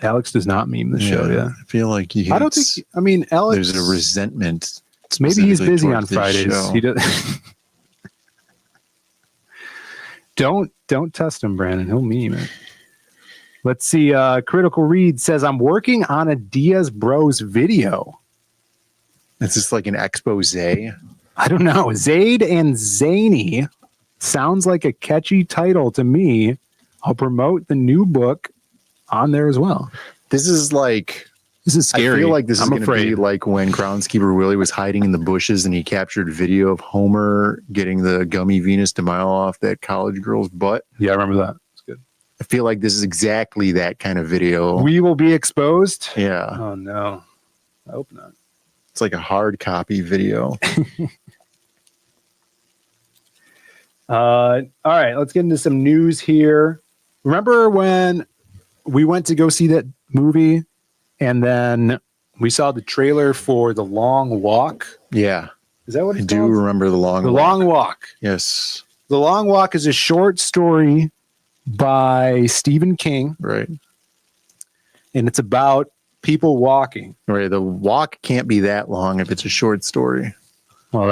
S8: Alex does not meme the show. Yeah,
S9: I feel like he hates,
S8: I don't think. I mean, Alex.
S9: There's a resentment.
S8: Maybe he's busy on Fridays. He does. Don't test him, Brandon. He'll meme it. Let's see. Critical Read says I'm working on a Diaz Bros video.
S9: Is this like an expose?
S8: I don't know. Zaid and Zany sounds like a catchy title to me. I'll promote the new book on there as well.
S9: This is like
S8: This is scary.
S9: I feel like this is
S8: I'm
S9: going to be
S8: afraid.
S9: like when groundskeeper Willie was hiding in the bushes and he captured video of Homer getting the gummy Venus de Milo off that college girl's butt.
S8: Yeah, I remember that. It's good.
S9: I feel like this is exactly that kind of video.
S8: We will be exposed.
S9: Yeah.
S8: Oh no, I hope not.
S9: It's like a hard copy video.
S8: All right, let's get into some news here. Remember when we went to go see that movie and then we saw the trailer for The Long Walk?
S9: Yeah.
S8: Is that what
S9: I
S8: it's
S9: do
S8: called?
S9: remember The Long
S8: The
S9: Walk.
S8: Long Walk.
S9: Yes.
S8: The Long Walk is a short story by Stephen King,
S9: Right.
S8: and it's about people walking.
S9: Right. The walk can't be that long if it's a short story.
S8: Well,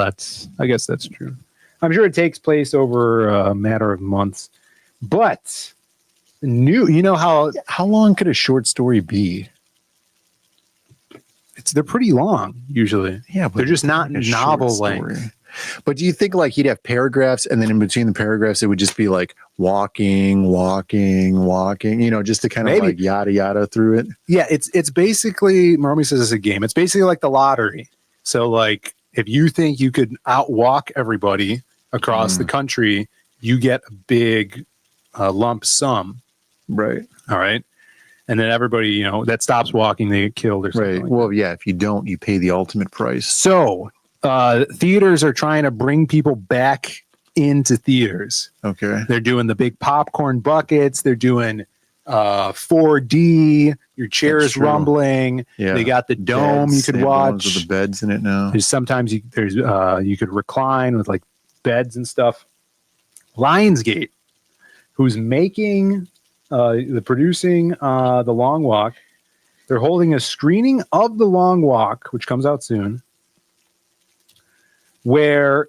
S8: I guess that's true. I'm sure it takes place over a matter of months, but you know
S9: How long could a short story be?
S8: they're pretty long usually.
S9: Yeah, but
S8: They're just not
S9: like a short
S8: novel
S9: story.
S8: length.
S9: But do you think like he'd have paragraphs and then in between the paragraphs it would just be like walking, just to kind of
S8: Maybe.
S9: like yada yada through it?
S8: Yeah, it's basically, Maromi says it's a game. It's basically like the lottery. So like if you think you could outwalk everybody across the country, you get a big lump sum.
S9: Right.
S8: All right. And then everybody, that stops walking, they get killed or something.
S9: Right.
S8: like
S9: Well, yeah, if you don't, you pay the ultimate price.
S8: So theaters are trying to bring people back into theaters.
S9: Okay.
S8: They're doing the big popcorn buckets. They're doing 4D. Your chair
S9: That's
S8: is
S9: true.
S8: rumbling.
S9: Yeah.
S8: They got the dome
S9: Beds.
S8: you could
S9: They have the ones
S8: watch.
S9: with the beds in it now.
S8: There's sometimes you could recline with like beds and stuff. Lionsgate, who's making producing The Long Walk, they're holding a screening of The Long Walk, which comes out soon, where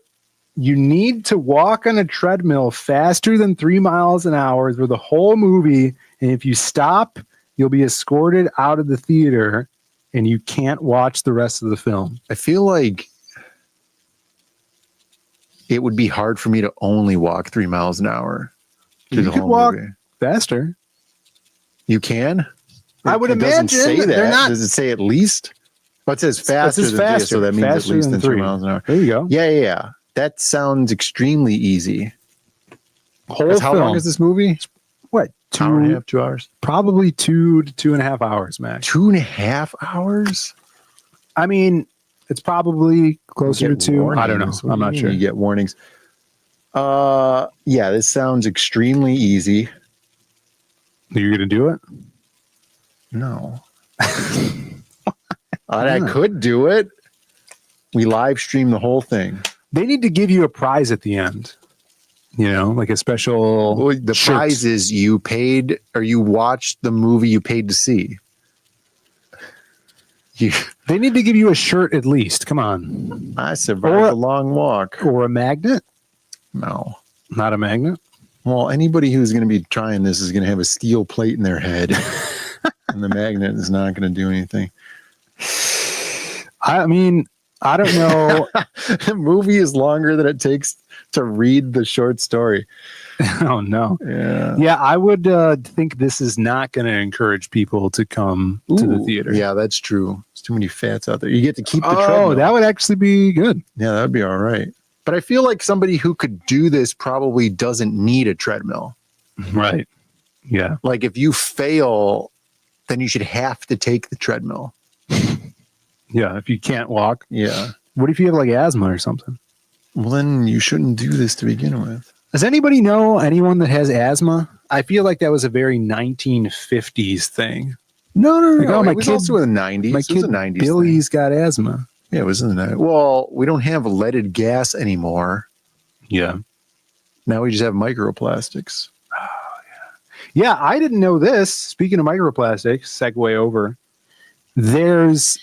S8: you need to walk on a treadmill faster than 3 miles an hour for the whole movie. And if you stop, you'll be escorted out of the theater and you can't watch the rest of the film.
S9: I feel like it would be hard for me to only walk 3 miles an hour through
S8: You
S9: the
S8: could
S9: whole
S8: walk
S9: movie.
S8: faster.
S9: You can?
S8: I would
S9: It doesn't
S8: imagine
S9: say that.
S8: they're not-
S9: Does it say at least? Well, it says faster
S8: says
S9: than 3,
S8: faster.
S9: so that means
S8: Faster
S9: at least
S8: than
S9: than 3
S8: 3.
S9: miles an hour.
S8: There you go.
S9: Yeah. That sounds extremely easy.
S8: Whole
S9: 'Cause how
S8: film.
S9: long is this movie?
S8: What?
S9: Hour and a half, 2 hours?
S8: Probably 2 to 2.5 hours, max.
S9: 2.5 hours?
S8: I mean, it's probably closer to
S9: Get
S8: 2. I don't know.
S9: warnings. What
S8: I'm
S9: do you
S8: not
S9: mean
S8: sure.
S9: You get warnings. Yeah, this sounds extremely easy.
S8: You're going to do it?
S9: No. I could do it. We live stream the whole thing.
S8: They need to give you a prize at the end. Like a special.
S9: Well, the
S8: shirt.
S9: prize is you paid or you watched the movie you paid to see.
S8: They need to give you a shirt at least. Come on.
S9: I survived a long walk.
S8: Or a magnet?
S9: No.
S8: Not a magnet?
S9: Well, anybody who's going to be trying this is going to have a steel plate in their head, and the magnet is not going to do anything.
S8: I mean, I don't know.
S9: The movie is longer than it takes to read the short story.
S8: Oh, no. Yeah, I would think this is not going to encourage people to come to the theater.
S9: Yeah, that's true. There's too many fats out there. You get to keep the
S8: Oh,
S9: treadmill.
S8: that would actually be good.
S9: Yeah, that'd be all right. But I feel like somebody who could do this probably doesn't need a treadmill.
S8: Right. Yeah.
S9: Like if you fail, then you should have to take the treadmill.
S8: Yeah. If you can't walk.
S9: Yeah.
S8: What if you have like asthma or something?
S9: Well, then you shouldn't do this to begin with.
S8: Does anybody know anyone that has asthma? I feel like that was a very 1950s thing.
S9: No.
S8: Like, oh, my
S9: it was
S8: kid-
S9: also in the 90s.
S8: My
S9: It was
S8: kid
S9: a 90s
S8: Billy's got asthma.
S9: thing. Yeah, it was in the 90s. Well, we don't have leaded gas anymore.
S8: Yeah.
S9: Now we just have microplastics.
S8: Yeah, I didn't know this. Speaking of microplastics, segue over. There's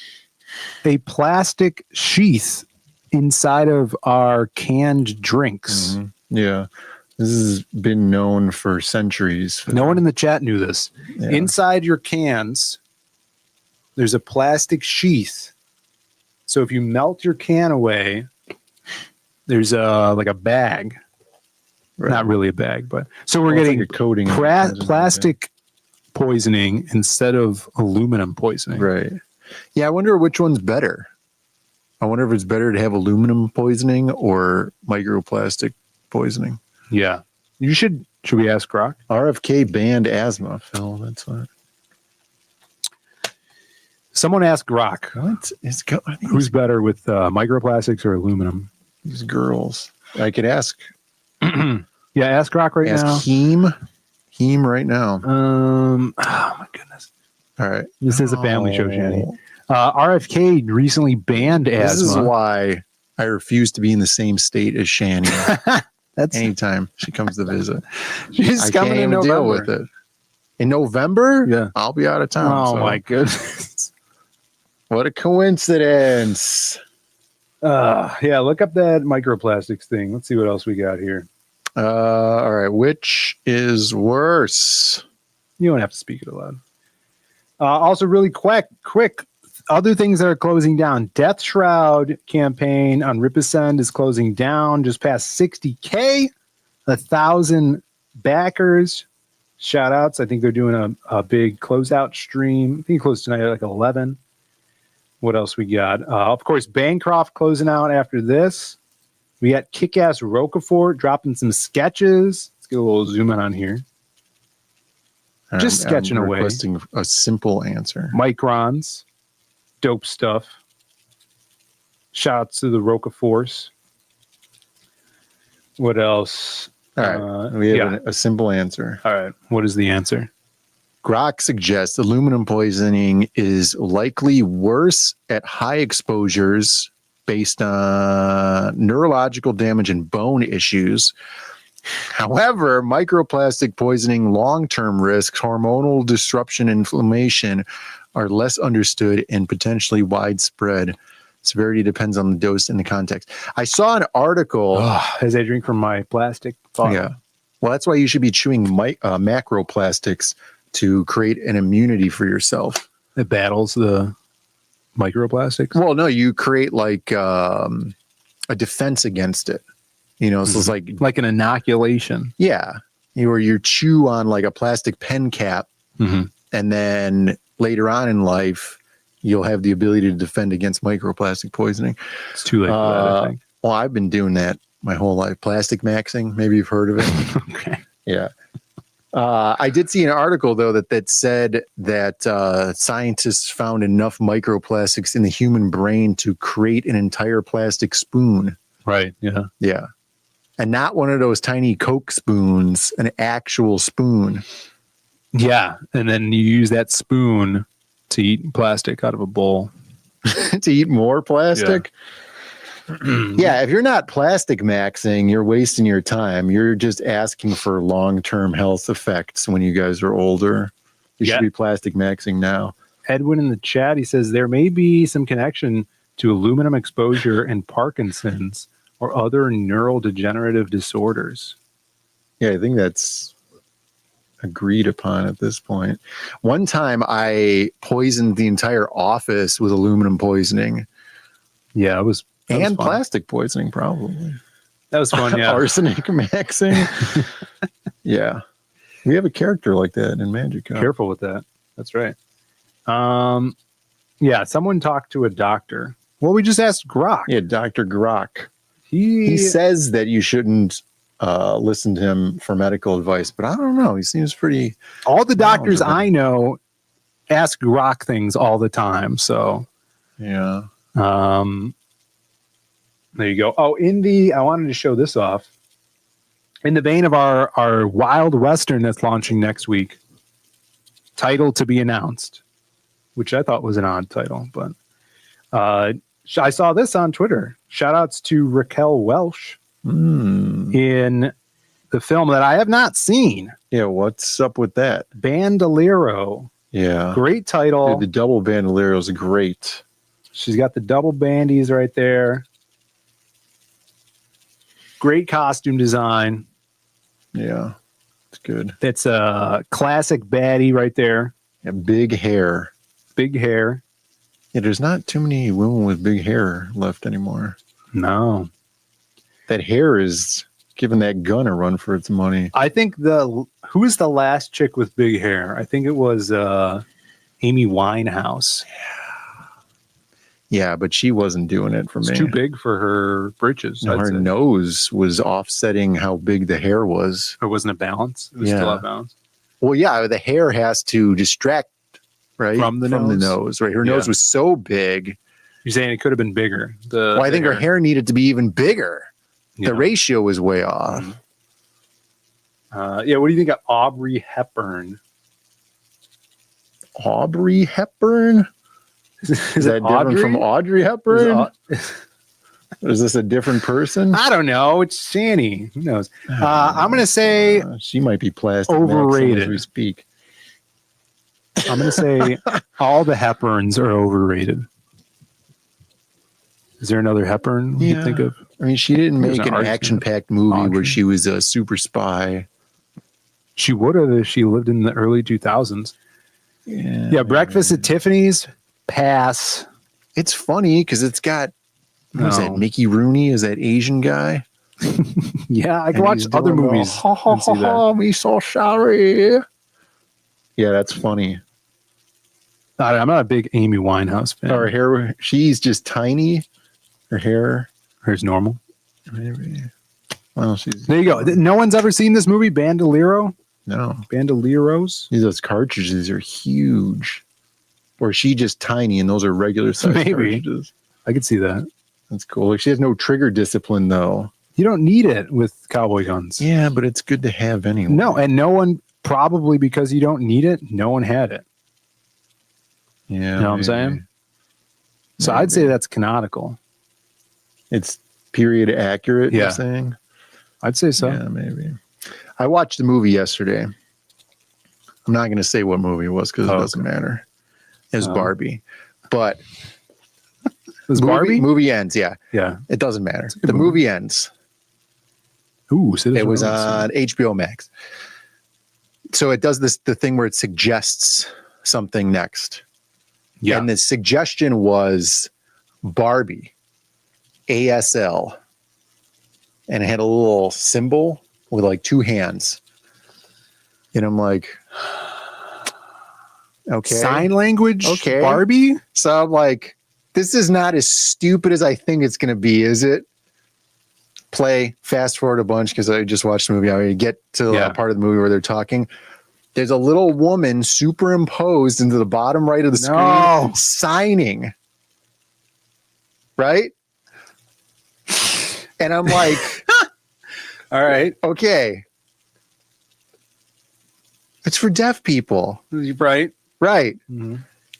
S8: a plastic sheath inside of our canned drinks.
S9: Mm-hmm. Yeah. This has been known for centuries.
S8: No one in the chat knew this.
S9: Yeah.
S8: Inside your cans, there's a plastic sheath. So if you melt your can away, there's like a bag.
S9: Right.
S8: Not really a bag, but so we're
S9: Well, it's
S8: getting
S9: like a coating.
S8: plastic poisoning instead of aluminum poisoning.
S9: Right. Yeah, I wonder which one's better. I wonder if it's better to have aluminum poisoning or microplastic poisoning.
S8: Yeah. Should we ask Rock?
S9: RFK banned asthma, Phil. That's what.
S8: Someone asked Rock.
S9: What is
S8: who's better with microplastics or aluminum?
S9: These girls. I could ask.
S8: Yeah, ask Rock right now.
S9: Ask Heem right now.
S8: Oh my goodness.
S9: All right.
S8: This is a family show, Shanny. RFK recently banned asthma.
S9: This is why I refuse to be in the same state as Shanny. That's anytime she comes to visit.
S8: She's coming in November.
S9: Deal with it. In November?
S8: Yeah.
S9: I'll be out of town.
S8: Oh my goodness.
S9: What a coincidence.
S8: Yeah, look up that microplastics thing. Let's see what else we got here.
S9: All right. Which is worse?
S8: You don't have to speak it aloud. Also, really quick, other things that are closing down. Death Shroud campaign on Rippasend is closing down, just past 60K, 1,000 backers. Shout outs. I think they're doing a big closeout stream. I think it closed tonight at like 11. What else we got? Of course, Bancroft closing out after this. We got Kick-Ass Roquefort dropping some sketches. Let's get a little zoom in on here. Just sketching away.
S9: Requesting a simple answer.
S8: Microns. Dope stuff. Shouts to the Roqueforts. What else?
S9: All right. We have a simple answer.
S8: All right. What is the answer?
S9: Grok suggests aluminum poisoning is likely worse at high exposures based on neurological damage and bone issues. However, microplastic poisoning long-term risks, hormonal disruption, inflammation are less understood and potentially widespread. Severity depends on the dose and the context. I saw an article.
S8: As I drink from my plastic bottle.
S9: Yeah. Well, that's why you should be chewing macroplastics to create an immunity for yourself.
S8: It battles the microplastics?
S9: Well, no, you create like a defense against it. You know, so it's
S8: like an inoculation.
S9: Yeah. Where you chew on like a plastic pen cap, and then later on in life, you'll have the ability to defend against microplastic poisoning.
S8: It's too late for that, I think.
S9: Well, I've been doing that my whole life. Plastic maxing, maybe you've heard of it.
S8: Okay.
S9: Yeah. I did see an article, though, that said that scientists found enough microplastics in the human brain to create an entire plastic spoon.
S8: Right. Yeah.
S9: Yeah. And not one of those tiny Coke spoons, an actual spoon.
S8: Yeah. And then you use that spoon to eat plastic out of a bowl.
S9: To eat more plastic? Yeah, if you're not plastic maxing, you're wasting your time. You're just asking for long-term health effects when you guys are older. You should be plastic maxing now.
S8: Edwin in the chat, he says there may be some connection to aluminum exposure and Parkinson's or other neurodegenerative disorders.
S9: Yeah, I think that's agreed upon at this point. One time I poisoned the entire office with aluminum poisoning.
S8: Yeah, it was...
S9: And plastic poisoning, probably.
S8: That was fun, yeah.
S9: Arsenic maxing. Yeah. We have a character like that in Magic Cup.
S8: Careful with that. That's right. Yeah, someone talked to a doctor. Well, we just asked Grok.
S9: Yeah, Dr. Grok. He says that you shouldn't listen to him for medical advice, but I don't know. He seems pretty...
S8: All the doctors I know ask Grok things all the time, so...
S9: Yeah.
S8: There you go. Oh, I wanted to show this off. In the vein of our Wild Western that's launching next week, title to be announced, which I thought was an odd title, but I saw this on Twitter. Shout outs to Raquel Welch in the film that I have not seen.
S9: Yeah, what's up with that?
S8: Bandolero.
S9: Yeah.
S8: Great title.
S9: Dude, the double bandolero is great.
S8: She's got the double bandies right there. Great costume design.
S9: Yeah, it's good.
S8: That's a classic baddie right there.
S9: Yeah, big hair.
S8: Big hair.
S9: Yeah, there's not too many women with big hair left anymore.
S8: No.
S9: That hair is giving that gun a run for its money.
S8: I think who was the last chick with big hair? I think it was Amy Winehouse.
S9: Yeah, but she wasn't doing it for
S8: It's
S9: me.
S8: too big for her britches.
S9: No, her nose was offsetting how big the hair was.
S8: Or wasn't it balanced? It was still out of balance.
S9: Well, yeah, the hair has to distract, right?
S8: From the
S9: nose, right? Her nose was so big.
S8: You're saying it could have been bigger.
S9: Well, I think her hair needed to be even bigger. The ratio was way off.
S8: Yeah, what do you think of Aubrey Hepburn?
S9: Aubrey Hepburn? Is that different from Audrey Hepburn? Is this a different person?
S8: I don't know. It's Shani. Who knows? I'm going to say
S9: she might be plastic
S8: overrated
S9: as we speak.
S8: I'm going to say all the Hepburns are overrated. Is there another Hepburn you think of?
S9: I mean, she didn't make an action-packed movie where she was a super spy.
S8: She would have if she lived in the early 2000s. Yeah, Breakfast at Tiffany's, pass.
S9: It's funny because it's got, what is that, Mickey Rooney? Is that Asian guy?
S8: Yeah, I can watch other movies. And see that.
S9: Me so sorry. Yeah, that's funny.
S8: I'm not a big Amy Winehouse fan.
S9: Her hair, she's just tiny. Her
S8: hair's normal.
S9: Maybe. Well,
S8: there you go. No one's ever seen this movie, Bandolero?
S9: No.
S8: Bandoleros?
S9: Those cartridges are huge. Or she just tiny and those are regular size cartridges.
S8: I could see that.
S9: That's cool. Like she has no trigger discipline though.
S8: You don't need it with cowboy guns.
S9: Yeah, but it's good to have anyway.
S8: No, and no one, probably because you don't need it, no one had it.
S9: Yeah.
S8: You know what I'm saying? So I'd say that's canonical.
S9: It's period accurate, you're saying?
S8: I'd say so.
S9: Yeah, maybe. I watched the movie yesterday. I'm not going to say what movie it was because it doesn't matter. It was Barbie. But
S8: was Barbie?
S9: Movie ends, yeah.
S8: Yeah.
S9: It doesn't matter. The movie ends.
S8: Ooh,
S9: it was on HBO Max. So it does the thing where it suggests something next.
S8: Yeah.
S9: And the suggestion was Barbie, ASL. And it had a little symbol with like two hands. And I'm like, okay.
S8: Sign language?
S9: Okay.
S8: Barbie?
S9: So I'm like, this is not as stupid as I think it's going to be, is it? Fast forward a bunch because I just watched the movie. I get to the part of the movie where they're talking. There's a little woman superimposed into the bottom right of the screen signing. Right? And I'm like,
S8: all right.
S9: Okay. It's for deaf people.
S8: Right.
S9: Right.
S8: Mm-hmm.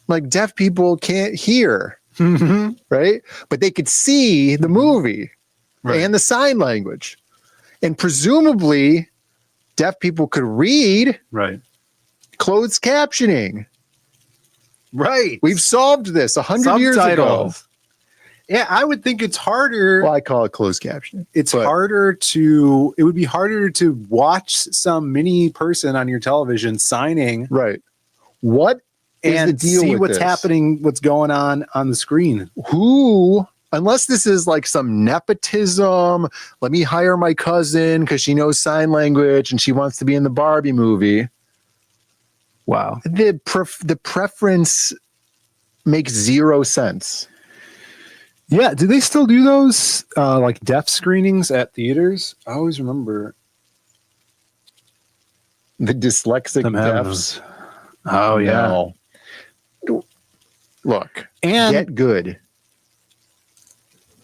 S9: Like deaf people can't hear.
S8: Mm-hmm.
S9: Right. But they could see the movie and the sign language. And presumably deaf people could read closed captioning.
S8: Right.
S9: We've solved this 100 years ago.
S8: Yeah, I would think it's harder.
S9: Well, I call it closed captioning.
S8: It would be harder to watch some mini person on your television signing.
S9: Right. What is
S8: and
S9: the deal
S8: see
S9: with
S8: what's
S9: this?
S8: happening, what's going on the screen.
S9: Unless this is like some nepotism, let me hire my cousin because she knows sign language and she wants to be in the Barbie movie.
S8: Wow.
S9: The preference makes zero sense.
S8: Yeah. Do they still do those like deaf screenings at theaters? I always remember
S9: the dyslexic deafs.
S8: Oh yeah.
S9: No. Look,
S8: and
S9: get good.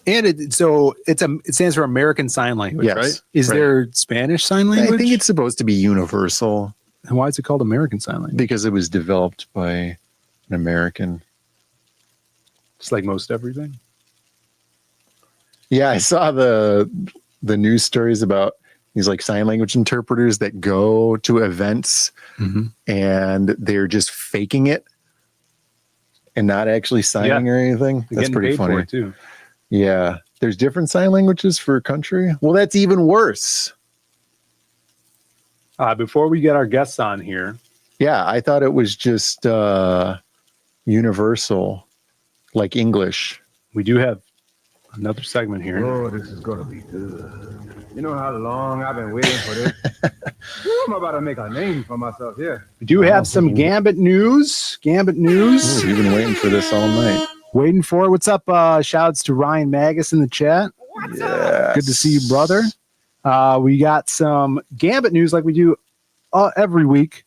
S8: And it stands for American Sign Language, right? Is there Spanish Sign Language?
S9: I think it's supposed to be universal.
S8: And why is it called American Sign Language?
S9: Because it was developed by an American.
S8: Just like most everything.
S9: Yeah, I saw the news stories about these like sign language interpreters that go to events and they're just faking it and not actually signing or anything. That's pretty funny
S8: for it too.
S9: Yeah, there's different sign languages for a country. Well, that's even worse.
S8: Before we get our guests on here.
S9: Yeah, I thought it was just universal, like English.
S8: We do have another segment here.
S10: Oh, this is going to be good. You know how long I've been waiting for this? I'm about to make a name for myself here.
S8: We do have some Gambit news.
S9: Ooh, we've been waiting for this all night.
S8: Waiting for it. What's up? Shouts to Ryan Magus in the chat.
S9: Yes.
S8: Good to see you, brother. We got some Gambit news like we do every week.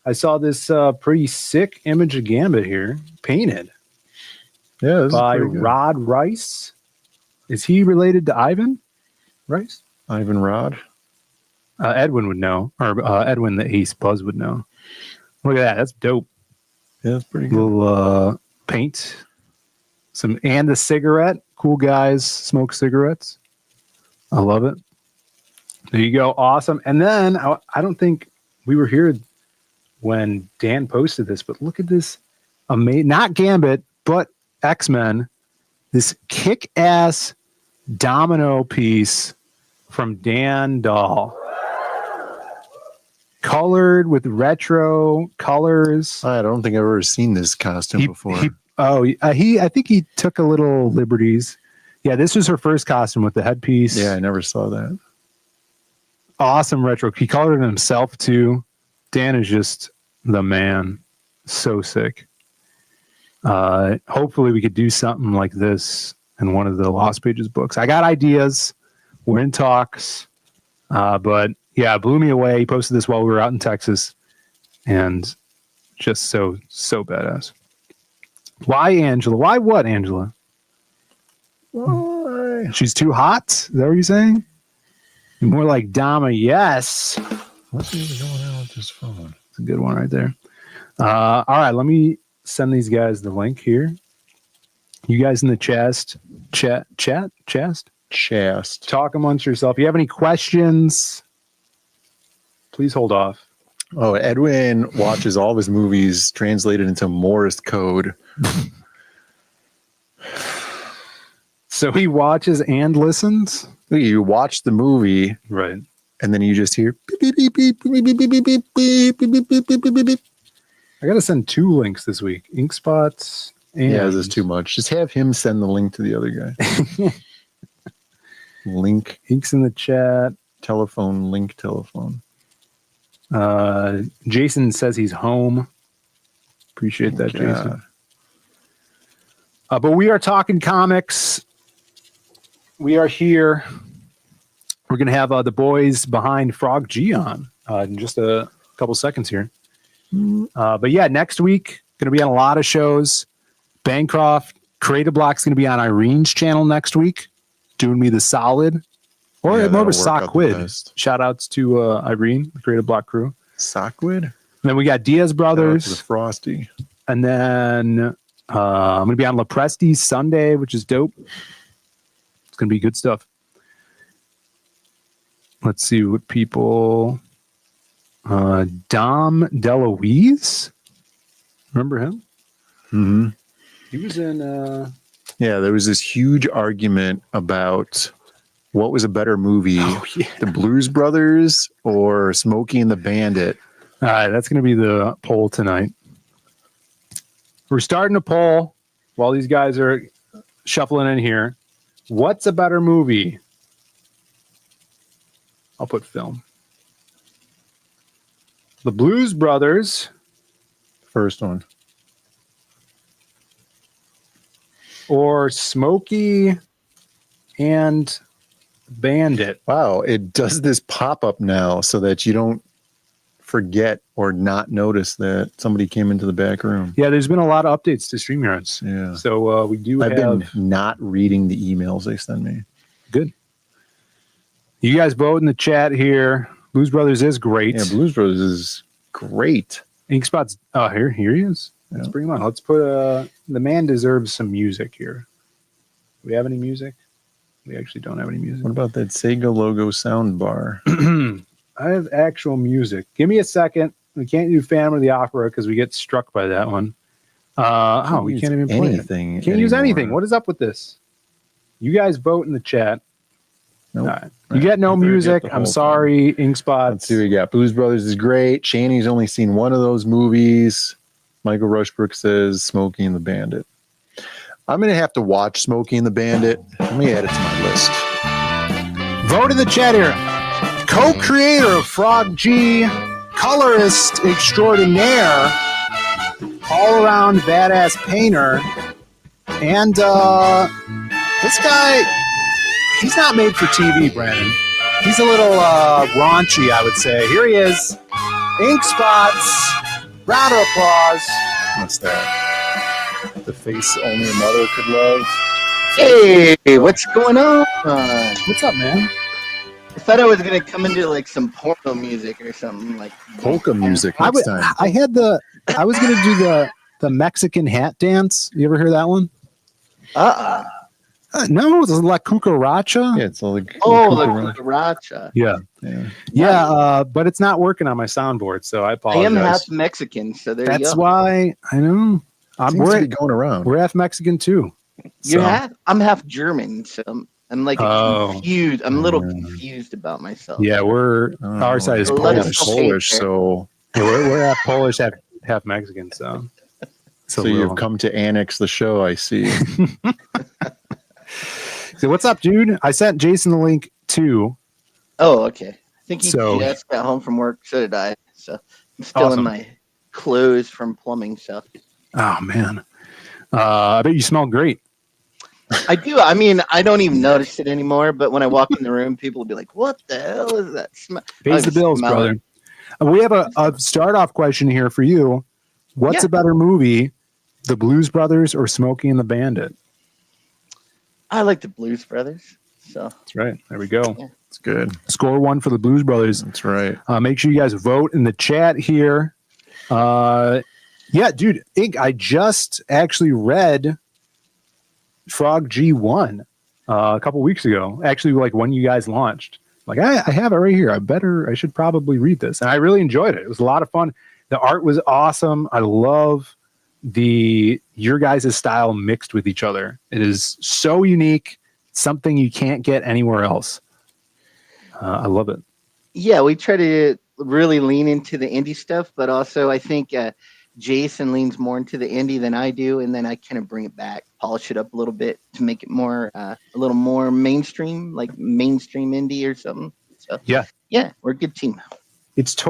S8: I saw this pretty sick image of Gambit here, painted by Rod Rice. Is he related to Ivan Rice?
S9: Ivan Rod?
S8: Edwin would know, or Edwin the Ace Buzz would know. Look at that. That's dope.
S9: Yeah, that's pretty good.
S8: Little paint. And a cigarette. Cool guys smoke cigarettes. I love it. There you go. Awesome. And then I don't think we were here when Dan posted this, but look at this amazing, not Gambit, but X-Men. This kick-ass domino piece from Dan Dahl. Colored with retro colors.
S9: I don't think I've ever seen this costume before.
S8: I think he took a little liberties. Yeah, this was her first costume with the headpiece.
S9: Yeah, I never saw that.
S8: Awesome retro. He colored it himself too. Dan is just the man. So sick. Hopefully we could do something like this in one of the Lost Pages books. I got ideas. We're in talks. But yeah, it blew me away. He posted this while we were out in Texas. And just so badass. Why Angela? Why what, Angela?
S9: Why?
S8: She's too hot? Is that what you're saying? You're more like Dama, yes.
S9: What's even going on with this phone?
S8: It's a good one right there. All right, let me send these guys the link here. You guys in the chest. Talk amongst yourself. If you have any questions, please hold off.
S9: Oh, Edwin watches all of his movies translated into Morse code.
S8: So he watches and listens?
S9: You watch the movie,
S8: right?
S9: And then you just hear beep, beep, beep, beep, beep, beep, beep, beep, beep, beep, beep, beep, beep, beep.
S8: I gotta send 2 links this week. Ink spots and
S9: yeah, this is too much. Just have him send the link to the other guy. Link.
S8: Ink's in the chat.
S9: Telephone.
S8: Jason says he's home. Appreciate that, Jason. But we are talking comics. We are here. We're going to have the boys behind Frog G on in just a couple seconds here. But yeah, next week, going to be on a lot of shows. Bancroft, Creative Block's going to be on Irene's channel next week, doing me the solid. Or more of a Sockwid. Shout outs to Irene, the Creative Block crew.
S9: Sockwid?
S8: And then we got Diaz Brothers.
S9: The Frosty.
S8: And then I'm going to be on Lepresti Sunday, which is dope. It's going to be good stuff. Let's see what people... Dom DeLuise? Remember him?
S9: Mm-hmm.
S8: He was in...
S9: Yeah, there was this huge argument about what was a better movie, the Blues Brothers or Smokey and the Bandit.
S8: All right, that's going to be the poll tonight. We're starting a poll while these guys are shuffling in here. What's a better movie? I'll put film. The Blues Brothers.
S9: First one.
S8: Or Smokey and Bandit.
S9: Wow, it does this pop-up now so that you don't forget or not notice that somebody came into the back room.
S8: Yeah, there's been a lot of updates to StreamYards.
S9: Yeah.
S8: So we do
S9: I've been not reading the emails they send me.
S8: Good. You guys vote in the chat here. Blues Brothers is great.
S9: Yeah, Blues Brothers is great.
S8: Ink Spots. Oh, here he is. Let's bring him on. Let's put the man deserves some music here. Do we have any music? We actually don't have any music.
S9: What about that Sega logo sound bar?
S8: I have actual music. Give me a second. We can't do Phantom of the Opera because we get struck by that one. We can't even play
S9: anything.
S8: Can't use anything. What is up with this? You guys vote in the chat.
S9: Nope.
S8: All right. You get no music. I'm sorry, Ink Spots.
S9: Let's see what we got. Blues Brothers is great. Shanny's only seen one of those movies. Michael Rushbrook says Smokey and the Bandit. I'm going to have to watch Smokey and the Bandit. Let me add it to my list.
S8: Vote in the chat here. Co-creator of Frog G, colorist extraordinaire, all-around badass painter, And this guy, he's not made for TV, Brandon. He's a little raunchy, I would say. Here he is. Ink Spots. Round of applause.
S9: What's that? The face only a mother could love.
S5: Hey, what's going on?
S8: What's up, man?
S5: I thought I was gonna come into like some porno music or something like
S9: Polka music
S8: I
S9: next time.
S8: was gonna do the Mexican hat dance. You ever hear that one? No, it's La Cucaracha.
S9: Yeah, it's all like
S5: the cucaracha.
S8: Yeah. But it's not working on my soundboard, so I
S5: I
S8: apologize.
S5: am half Mexican, so there you
S8: That's
S5: go.
S8: why I know.
S9: seems to be going around.
S8: We're half Mexican too.
S5: You're
S8: So-
S5: half. I'm half German, so I'm like confused. I'm a little confused about myself.
S8: Yeah, our side is
S5: Let's
S8: Polish.
S5: okay there.
S9: So
S8: Yeah, we're half Polish, half Mexican. So
S9: you've come to annex the show, I see.
S8: So what's up, dude? I sent Jason the link too.
S5: Oh, okay. I think he
S8: So-
S5: just got home from work. So did I. So I'm still in
S8: Awesome.
S5: my clothes from plumbing stuff.
S8: Oh man, I bet you smell great.
S5: I do. I mean, I don't even notice it anymore. But when I walk in the room, people will be like, "What the hell is that smell?"
S8: Pays the bills, brother. We have a start-off question here for you. What's
S5: Yeah.
S8: a better movie, The Blues Brothers or Smokey and the Bandit?
S5: I like the Blues Brothers. So
S8: That's right. There we go.
S5: Yeah.
S9: It's good.
S8: Score one for the Blues Brothers.
S9: That's right.
S8: Make sure you guys vote in the chat here. Yeah, dude, Ink, I just actually read Frog G1 a couple weeks ago. Actually, like when you guys launched. Like, I have it right here. I should probably read this. And I really enjoyed it. It was a lot of fun. The art was awesome. I love your guys' style mixed with each other. It is so unique. Something you can't get anywhere else. I love it.
S5: yeah, we try to really lean into the indie stuff, but also I think Jason leans more into the indie than I do, and then I kind of bring it back, polish it up a little bit to make it more a little more mainstream, like mainstream indie or something. So
S8: Yeah.
S5: we're a good team.
S8: It's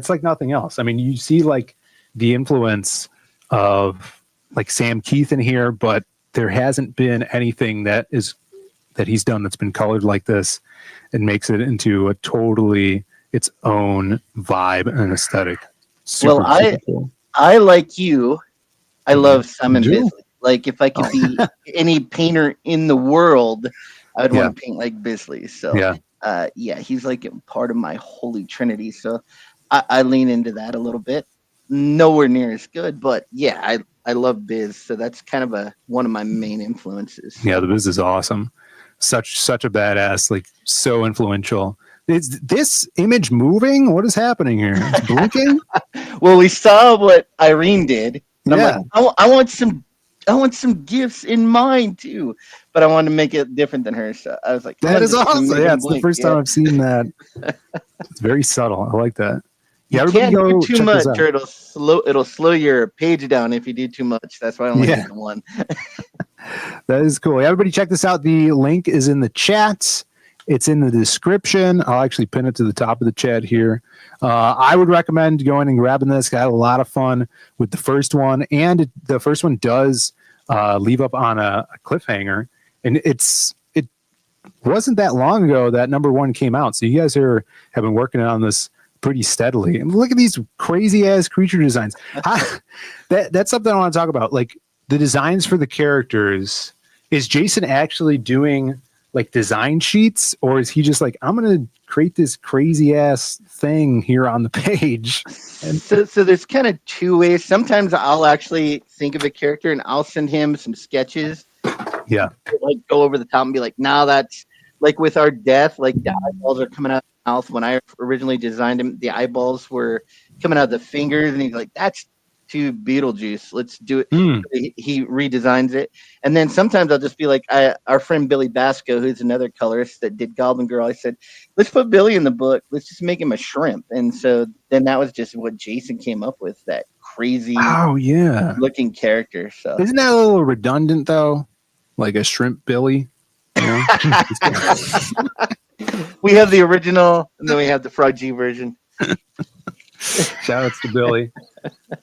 S8: like nothing else. I mean, you see like the influence of like Sam Keith in here, but there hasn't been anything that he's done that's been colored like this and makes it into a totally its own vibe and aesthetic. Super cool.
S5: I like you. I love Simon
S8: do?
S5: Bisley. Like if I could be any painter in the world, I would want to paint like Bisley. So he's like a part of my holy trinity. So I lean into that a little bit. Nowhere near as good, but yeah, I love Biz. So that's kind of one of my main influences.
S8: Yeah, the Biz is awesome. Such a badass, like so influential. Is this image moving? What is happening here? It's blinking.
S5: Well, we saw what Irene did. And
S8: Yeah.
S5: I'm like, I want some gifts in mine too, but I wanted to make it different than her. So I was like,
S8: That is
S5: I'm just gonna
S8: awesome.
S5: make
S8: Yeah,
S5: them
S8: it's the
S5: blink,
S8: first time I've seen that. It's very subtle. I like that. Yeah,
S5: You can't
S8: everybody
S5: do
S8: go
S5: too
S8: check
S5: much,
S8: this out.
S5: or it'll slow your page down if you do too much. That's why I only
S8: Yeah.
S5: did the one.
S8: That is cool. Everybody check this out. The link is in the chat. It's in the description. I'll actually pin it to the top of the chat here. I would recommend going and grabbing this. I had a lot of fun with the first one, and the first one does leave up on a cliffhanger. And it wasn't that long ago that number one came out. So you guys have been working on this pretty steadily. And look at these crazy ass creature designs. That's something I want to talk about. Like the designs for the characters. Is Jason actually doing like design sheets, or is he just like, I'm going to create this crazy ass thing here on the page? And
S5: So there's kind of two ways. Sometimes I'll actually think of a character and I'll send him some sketches.
S8: yeah,
S5: Like go over the top and be like, now that's like with our death, like the eyeballs are coming out of the mouth. When I originally designed him, the eyeballs were coming out of the fingers, and he's like, that's too Beetlejuice. Let's do it. He redesigns it. And then sometimes I'll just be like, our friend Billy Basco, who's another colorist that did Goblin Girl, I said, let's put Billy in the book. Let's just make him a shrimp. And so then that was just what Jason came up with, that crazy looking character. So
S8: isn't that a little redundant though? Like a shrimp Billy? You know?
S5: We have the original, and then we have the Frog G version.
S8: Shout outs to Billy.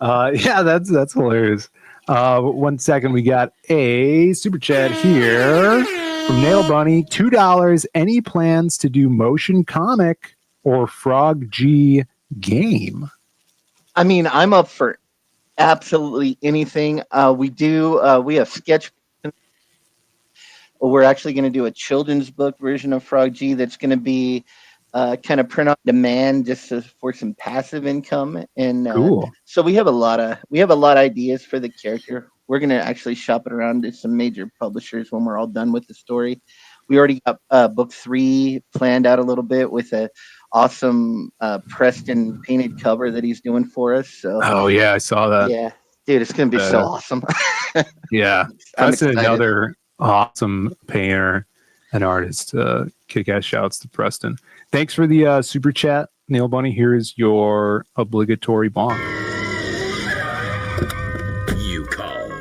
S8: Yeah, that's hilarious. 1 second. We got a super chat here from Nail Bunny. $2. Any plans to do motion comic or Frog G game?
S5: I mean, I'm up for absolutely anything. We have sketch. We're actually going to do a children's book version of Frog G that's going to be kind of print on demand for some passive income. And
S8: Cool.
S5: So we have a lot of ideas for the character. We're going to actually shop it around to some major publishers when we're all done with the story. We already got book 3 planned out a little bit with a awesome Preston painted cover that he's doing for us. So
S8: Oh yeah, I saw that.
S5: yeah, dude, it's going to be so awesome.
S8: Yeah,
S5: I'm
S8: Preston,
S5: excited.
S8: another awesome painter and artist. Kick-ass shouts to Preston. Thanks for the super chat, Nail Bunny. Here is your obligatory bonk.
S11: You called?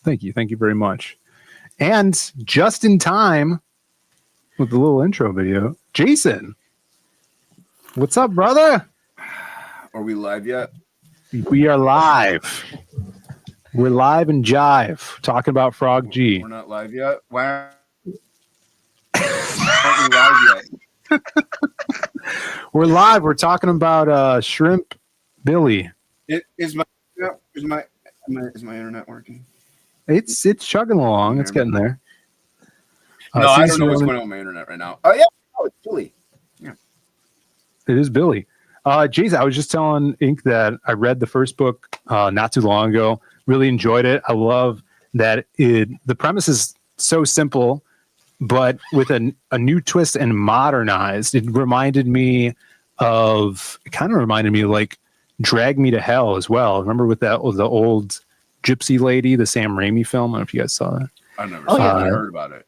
S8: Thank you very much. And just in time with the little intro video, Jason, what's up, brother?
S12: Are we live yet?
S8: We are live. We're live and jive talking about Frog G.
S12: We're not live yet. Why aren't we live yet?
S8: We're live. We're talking about Shrimp Billy.
S12: Is my internet working?
S8: It's chugging along. It's getting there.
S12: No, I don't know what's going on with my internet right now. Oh yeah, it's Billy. Yeah,
S8: it is Billy. Jason, I was just telling Ink that I read the first book not too long ago. Really enjoyed it. I love that the premise is so simple, but with a new twist and modernized. It kind of reminded me of like Drag Me to Hell as well. Remember with the old gypsy lady, the Sam Raimi film? I don't know if you guys saw that.
S12: I've never seen it. I heard about it.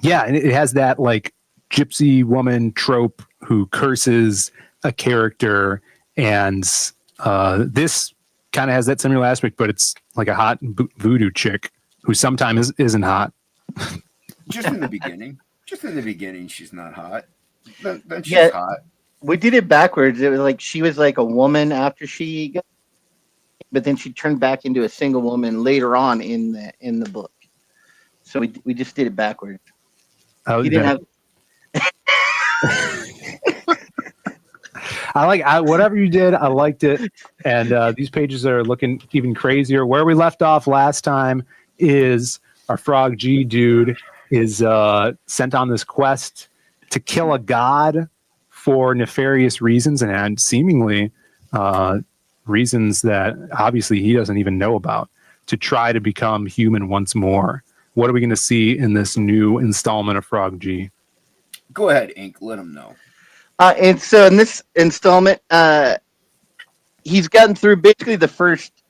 S8: Yeah, and it has that like gypsy woman trope who curses a character, and this kind of has that similar aspect, but it's like a hot voodoo chick who sometimes isn't hot.
S12: Just in the beginning, she's not hot. Then she's hot.
S5: We did it backwards. It was like she was like a woman after she got, but then she turned back into a single woman later on in the book. So we just did it backwards. He didn't have.
S8: Whatever you did, I liked it. And these pages are looking even crazier. Where we left off last time is our Frog G dude is sent on this quest to kill a god for nefarious reasons and seemingly reasons that obviously he doesn't even know about, to try to become human once more. What are we going to see in this new installment of Frog G?
S12: Go ahead, Ink. Let him know.
S5: And so in this installment, he's gotten through basically the first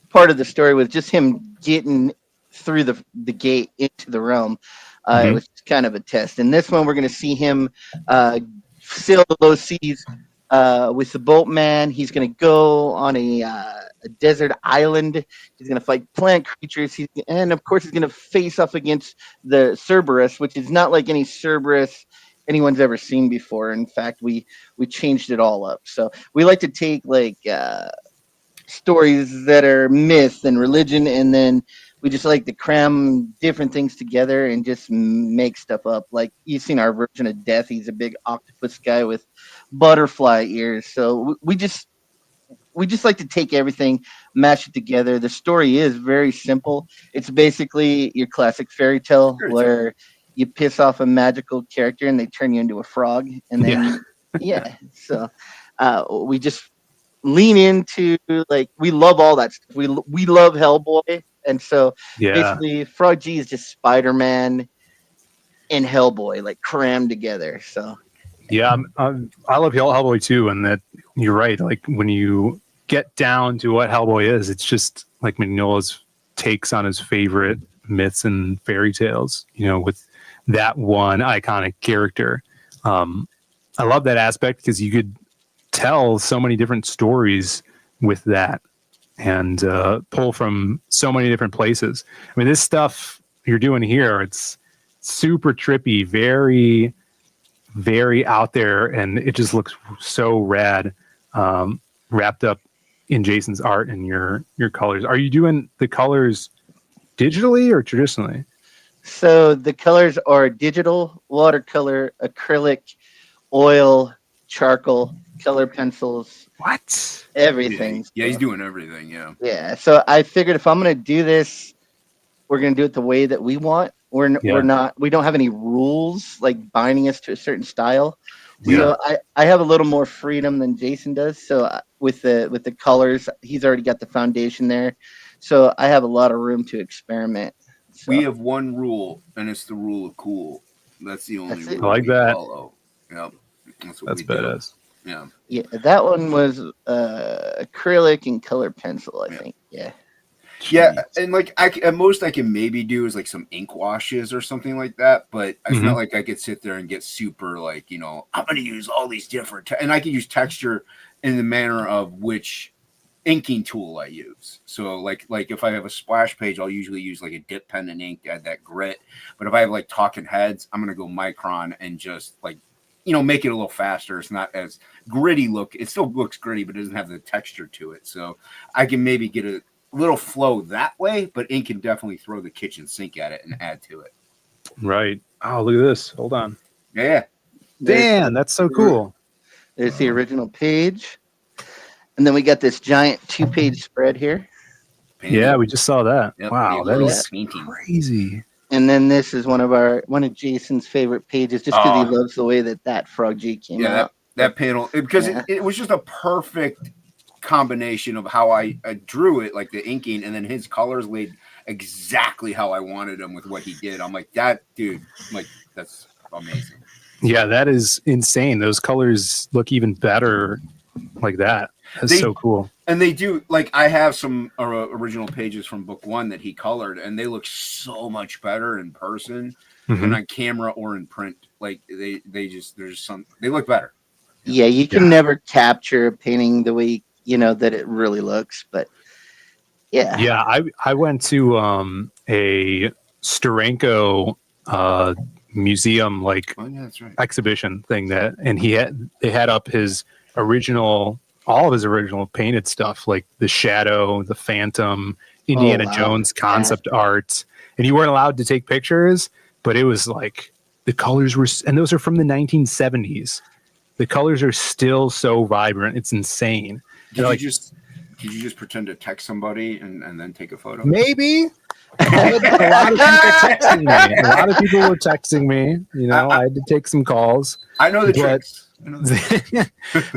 S5: part of the story with just him getting through the gate into the realm. It was kind of a test. In this one, we're going to see him sail those seas with the boatman. He's going to go on a desert island. He's going to fight plant creatures. And of course, he's going to face off against the Cerberus, which is not like any Cerberus anyone's ever seen before. In fact, we changed it all up. So we like to take like stories that are myth and religion, and then we just like to cram different things together and just make stuff up. Like you've seen our version of Death. He's a big octopus guy with butterfly ears. So we just like to take everything, mash it together. The story is very simple. It's basically your classic fairy tale where you piss off a magical character and they turn you into a frog. And then, so we just lean into, like, we love all that stuff. We love Hellboy. And so basically Frog G is just Spider-Man and Hellboy, like crammed together. So
S8: yeah, I love Hellboy too. And that you're right. Like when you get down to what Hellboy is, it's just like Mignola's takes on his favorite myths and fairy tales, with that one iconic character. I love that aspect because you could tell so many different stories with that and pull from so many different places. I mean, this stuff you're doing here, it's super trippy, very, very out there, and it just looks so rad, wrapped up in Jason's art and your colors. Are you doing the colors digitally or traditionally?
S5: So the colors are digital, watercolor, acrylic, oil, charcoal, color pencils.
S8: What?
S5: Everything.
S12: Yeah, he's doing everything. Yeah.
S5: Yeah. So I figured if I'm going to do this, we're going to do it the way that we want. We don't have any rules like binding us to a certain style. So I have a little more freedom than Jason does. So with the colors, he's already got the foundation there. So I have a lot of room to experiment. So,
S12: We have one rule, and it's the rule of cool. That's the only rule
S8: I like
S12: we
S8: that.
S12: follow. Yep. That's we
S8: badass.
S12: Do. Yeah.
S5: Yeah, that one was acrylic and color pencil, I think. Yeah.
S12: Yeah, and like at most I can maybe do is like some ink washes or something like that. But it's not like I could sit there and get super like, you know, I'm going to use all these different and I can use texture in the manner of which inking tool I use. So like if I have a splash page, I'll usually use like a dip pen and ink to add that grit. But if I have like talking heads, I'm gonna go micron and just like, you know, make it a little faster. It's not as gritty look. It still looks gritty, but it doesn't have the texture to it. So I can maybe get a little flow that way, but ink can definitely throw the kitchen sink at it and add to it.
S8: Right. Oh, look at this. Hold on.
S12: Yeah.
S8: Damn, that's so cool.
S5: There's the original page. And then we got this giant 2-page spread here.
S12: Painting.
S8: Yeah, we just saw that.
S12: Yep,
S8: wow, that is
S12: painting.
S8: crazy.
S5: And then this is one of Jason's favorite pages, just because he loves the way that Frog G came out.
S12: That panel, because it was just a perfect combination of how I drew it, like the inking, and then his colors laid exactly how I wanted them with what he did. I'm like, that dude, like, that's amazing.
S8: Yeah, that is insane. Those colors look even better like that. That's so cool.
S12: And they do, like, I have some original pages from book 1 that he colored, and they look so much better in person than on camera or in print. Like, they look better.
S5: Yeah, you can never capture a painting the way, you know, that it really looks, but yeah.
S8: Yeah, I went to a Steranko museum exhibition thing and they had up all of his original painted stuff, like the Shadow, the Phantom, Indiana Jones concept art, and you weren't allowed to take pictures, but it was like the colors were, and those are from the 1970s. The colors are still so vibrant. It's insane.
S12: Did you just pretend to text somebody and then take a photo?
S8: Maybe. A lot of people texting me. A lot of people were texting me. You know, I had to take some calls.
S12: I know the tricks.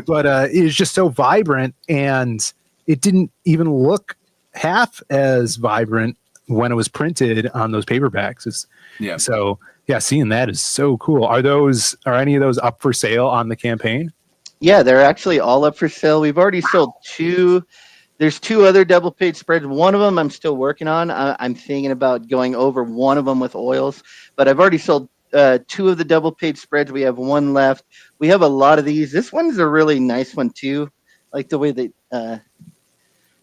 S8: But it was just so vibrant, and it didn't even look half as vibrant when it was printed on those paperbacks. So seeing that is so cool. Are any of those up for sale on the campaign?
S5: Yeah, they're actually all up for sale. We've already sold 2. There's 2 other double page spreads. One of them I'm still working on. I'm thinking about going over one of them with oils, but I've already sold 2 of the double page spreads. We have 1 left. We have a lot of these. This one's a really nice one too. Like the way that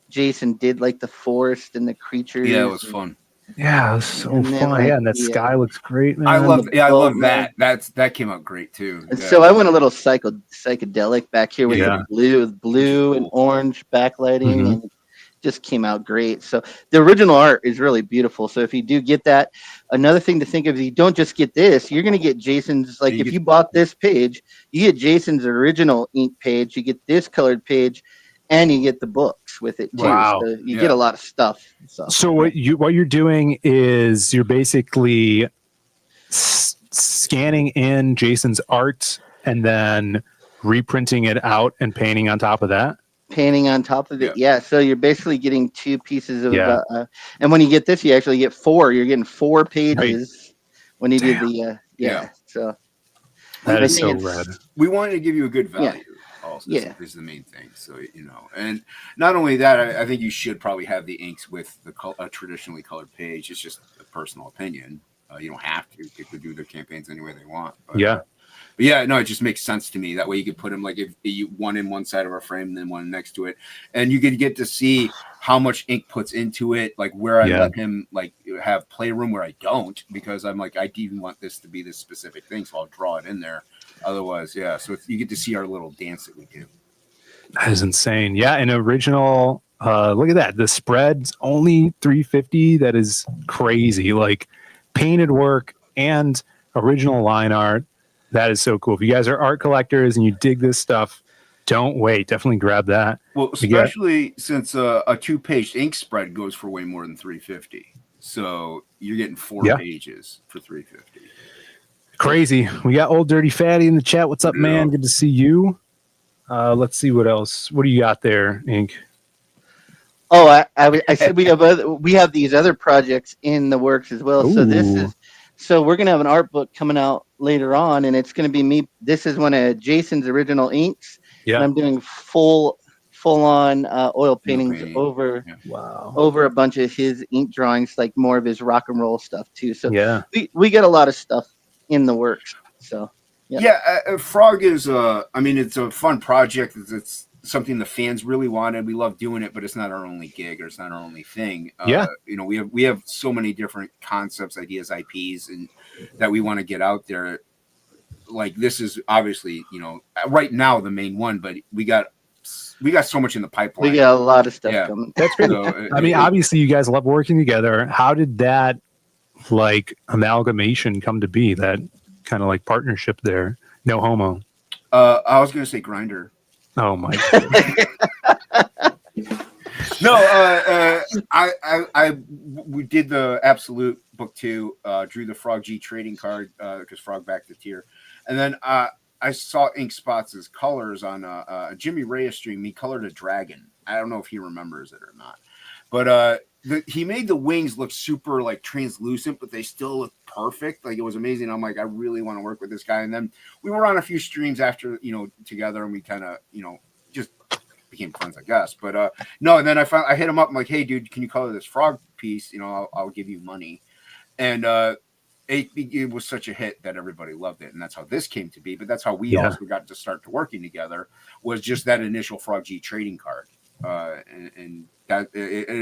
S5: Jason did like the forest and the creatures.
S12: Yeah, it was fun.
S8: Yeah, it was so fun.
S5: Like,
S8: and that sky looks great, man.
S12: I love that. That came out great too.
S5: And so I went a little psychedelic back here with the blue and orange backlighting, and it just came out great. So the original art is really beautiful. So if you do get that, another thing to think of is you don't just get this, you're going to get Jason's, like if you bought this page, you get Jason's original ink page, you get this colored page, and you get the books with it too.
S8: Wow.
S5: So you get a lot of stuff.
S8: So what you're doing is you're basically scanning in Jason's art and then reprinting it out and painting on top of that.
S5: Painting on top of it, so you're basically getting 2 pieces of and when you get this, you actually get 4. You're getting 4 pages when you do the so
S8: that is so rad.
S12: We wanted to give you a good value. Also, this is the main thing. So and not only that, I think you should probably have the inks with a traditionally colored page. It's just a personal opinion. You don't have to. People do their campaigns any way they want. But, But yeah, no, it just makes sense to me. That way you could put them like if you one in one side of a frame and then one next to it, and you could get to see how much ink puts into it, like where I let him like have playroom where I don't, because I'm like I even want this to be this specific thing, so I'll draw it in there. Otherwise, yeah. So you get to see our little dance that we do.
S8: That is insane. Yeah, an original. Look at that. The spread's only $350. That is crazy. Like painted work and original line art. That is so cool. If you guys are art collectors and you dig this stuff, don't wait. Definitely grab that.
S12: Well, especially since a 2-page ink spread goes for way more than $350. So you're getting 4 pages for $350.
S8: Crazy. We got Old Dirty Fatty in the chat. What's up, man? Good to see you. Let's see what else. What do you got there, Ink?
S5: Oh, I said we have these other projects in the works as well.
S8: Ooh.
S5: So we're gonna have an art book coming out later on, and it's gonna be me. This is one of Jason's original inks.
S8: Yeah.
S5: And I'm doing full on oil paintings over a bunch of his ink drawings, like more of his rock and roll stuff too. So we get a lot of stuff in the works. So
S12: Frog is I mean, it's a fun project. It's something the fans really wanted. We love doing it, but it's not our only gig or it's not our only thing. You know, we have so many different concepts, ideas, IPs, and that we want to get out there. Like this is obviously, you know, right now the main one, but we got so much in the pipeline.
S5: We got a lot of stuff coming.
S8: That's great. I mean, obviously you guys love working together. How did that like amalgamation come to be? That kind of like partnership there. No homo.
S12: I was gonna say Grinder.
S8: Oh my.
S12: No, we did the Absolute book 2, drew the Frog G trading card because Frog backed the tier, and then I saw Ink Spots' colors on a Jimmy Reyes stream. He colored a dragon. I don't know if he remembers it or not, but he made the wings look super like translucent, but they still look perfect. Like it was amazing. I'm like, I really want to work with this guy. And then we were on a few streams after, you know, together, and we kind of, you know, just became friends, I guess. But no, and then I hit him up. I'm like, hey, dude, can you color this frog piece? You know, I'll give you money. And it was such a hit that everybody loved it, and that's how this came to be. But that's how we also got to start to working together, was just that initial Frog G trading card, and that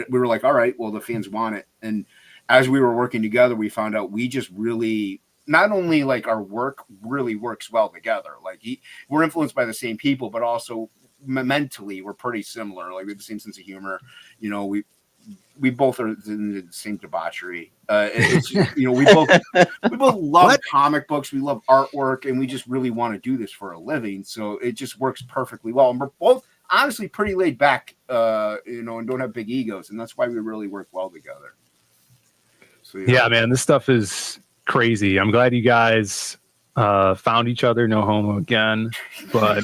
S12: we were like, all right, well, the fans want it. And as we were working together, we found out we just really, not only like our work really works well together, like we're influenced by the same people, but also mentally we're pretty similar. Like we have the same sense of humor. You know, we both are in the same debauchery. It's just, you know, we both love comic books. We love artwork, and we just really want to do this for a living. So it just works perfectly well. And we're both honestly pretty laid back, you know, and don't have big egos, and that's why we really work well together. So
S8: yeah, man, this stuff is crazy. I'm glad you guys found each other. No homo again, but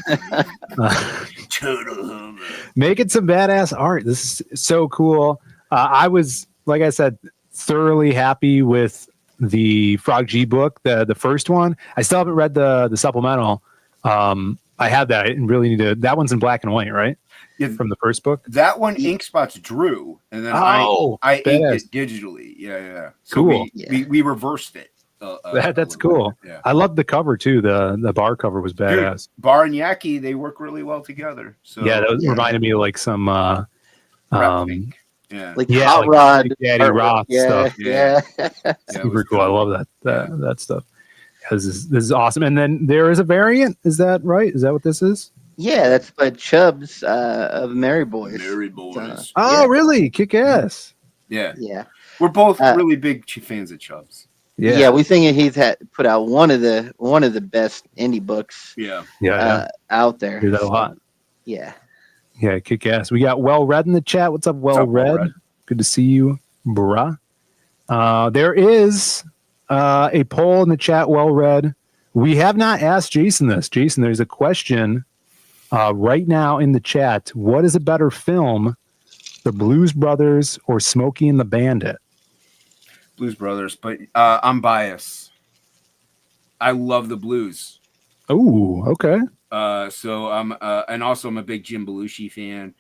S8: making some badass art. This is so cool. I was, like I said, thoroughly happy with the Frog G book, the first one. I still haven't read the supplemental. I have that. I really need to. That one's in black and white, right?
S12: Yeah,
S8: from the first book.
S12: That one Ink Spots drew, and then I inked it digitally. Yeah. So
S8: cool.
S12: We reversed it.
S8: That's cool. Yeah. I love the cover too. The bar cover was badass.
S12: Dude, Bar and Yaki, they work really well together. So
S8: yeah, that reminded me of like some
S5: like Hot Rod,
S8: Daddy Roth stuff.
S5: Yeah.
S8: Super cool. I love that stuff. This is awesome. And then there is a variant. Is that right? Is that what this is?
S5: Yeah, that's by Chubbs of Merry Boys.
S12: Merry Boys.
S8: Really? Kick ass.
S12: Yeah.
S5: Yeah.
S12: We're both really big fans of Chubbs.
S5: Yeah, we think he's put out one of the best indie books. Out there.
S8: Hear that a lot.
S5: Yeah.
S8: Yeah, kick ass. We got Well Read in the chat. What's up, Well Read? Good to see you, bruh. There is a poll in the chat, Well Read. We have not asked Jason this. Jason, there's a question right now in the chat. What is a better film, The Blues Brothers or Smokey and the Bandit?
S12: Blues Brothers, but I'm biased. I love the blues.
S8: Oh, okay.
S12: So I'm and also I'm a big Jim Belushi fan.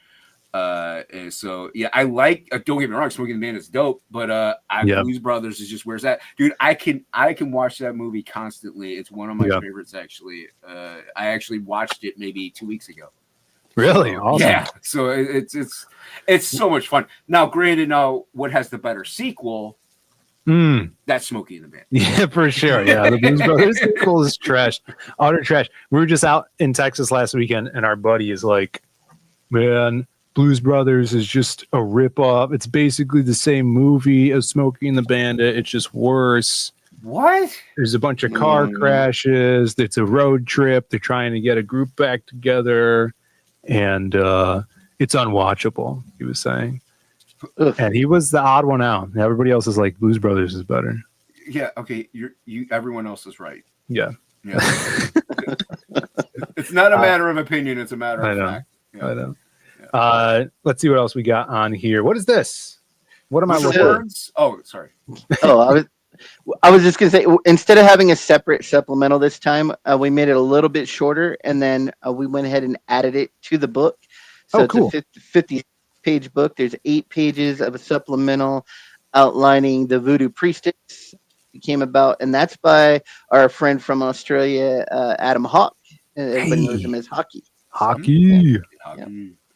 S12: And so yeah, I like. Don't get me wrong, Smokey and the Bandit is dope, but Blues Brothers is just where's that, dude? I can watch that movie constantly. It's one of my favorites, actually. I actually watched it maybe 2 weeks ago.
S8: Really?
S12: So,
S8: awesome.
S12: Yeah. So it's so much fun. Now, granted, what has the better sequel? That's Smokey and the Bandit.
S8: Yeah, for sure. Yeah, the Blues Brothers sequel is trash, utter trash. We were just out in Texas last weekend, and our buddy is like, "Man, Blues Brothers is just a ripoff. It's basically the same movie as Smokey and the Bandit. It's just worse."
S12: What?
S8: There's a bunch of car crashes. It's a road trip. They're trying to get a group back together, and it's unwatchable, he was saying. And he was the odd one out. Everybody else is like, Blues Brothers is better.
S12: Yeah. Okay. Everyone else is right.
S8: Yeah.
S12: It's not a matter of opinion. It's a matter of fact. Yeah.
S8: I know. Yeah. Let's see what else we got on here. What is this? What am I looking at?
S12: Oh, sorry.
S5: I was just gonna say, instead of having a separate supplemental this time, we made it a little bit shorter, and then we went ahead and added it to the book. So it's a 50-page book. There's 8 pages of a supplemental outlining the voodoo priestess came about, and that's by our friend from Australia, Adam Hawk. Everybody knows him as Hockey.
S8: Hockey.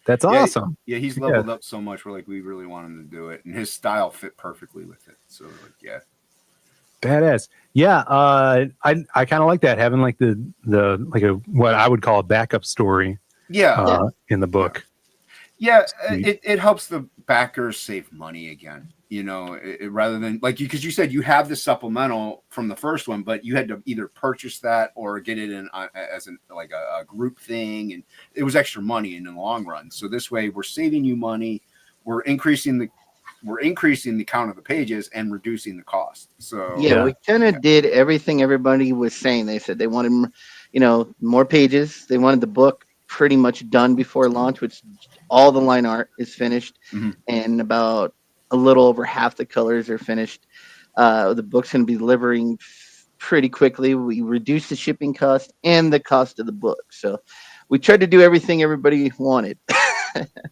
S8: That's awesome.
S12: Yeah, he's leveled up so much. We're like, we really want him to do it, and his style fit perfectly with it. So,
S8: badass. Yeah, I kind of like that, having like the like a what I would call a backup story. In the book.
S12: Yeah, it helps the backers save money again. Rather than because you said you have the supplemental from the first one, but you had to either purchase that or get it in as a group thing, and it was extra money in the long run. So this way, we're saving you money, we're increasing the count of the pages and reducing the cost. So
S5: we kind of did everything everybody was saying. They said they wanted, more pages. They wanted the book pretty much done before launch, which all the line art is finished, and about a little over half the colors are finished. The book's going to be delivering pretty quickly. We reduced the shipping cost and the cost of the book. So we tried to do everything everybody wanted.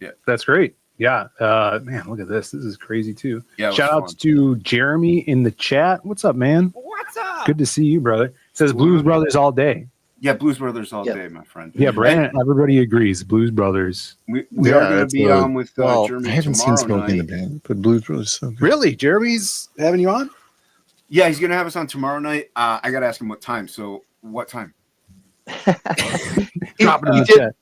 S8: Yeah, that's great. Yeah. Man, look at this. This is crazy too.
S12: Yeah.
S8: Shout outs to Jeremy in the chat. What's up, man?
S6: What's up?
S8: Good to see you, brother. It says Blues Brothers all day.
S12: Yeah, Blues Brothers all day, my friend.
S8: Yeah, Brandon, everybody agrees. Blues Brothers.
S12: We are going to be on with Jeremy.
S9: I haven't seen Smokey and the Bandit, but Blues Brothers so good.
S8: Really? Jeremy's having you on?
S12: Yeah, he's going to have us on tomorrow night. I got to ask him what time. So, what time?
S8: Drop it in the chat.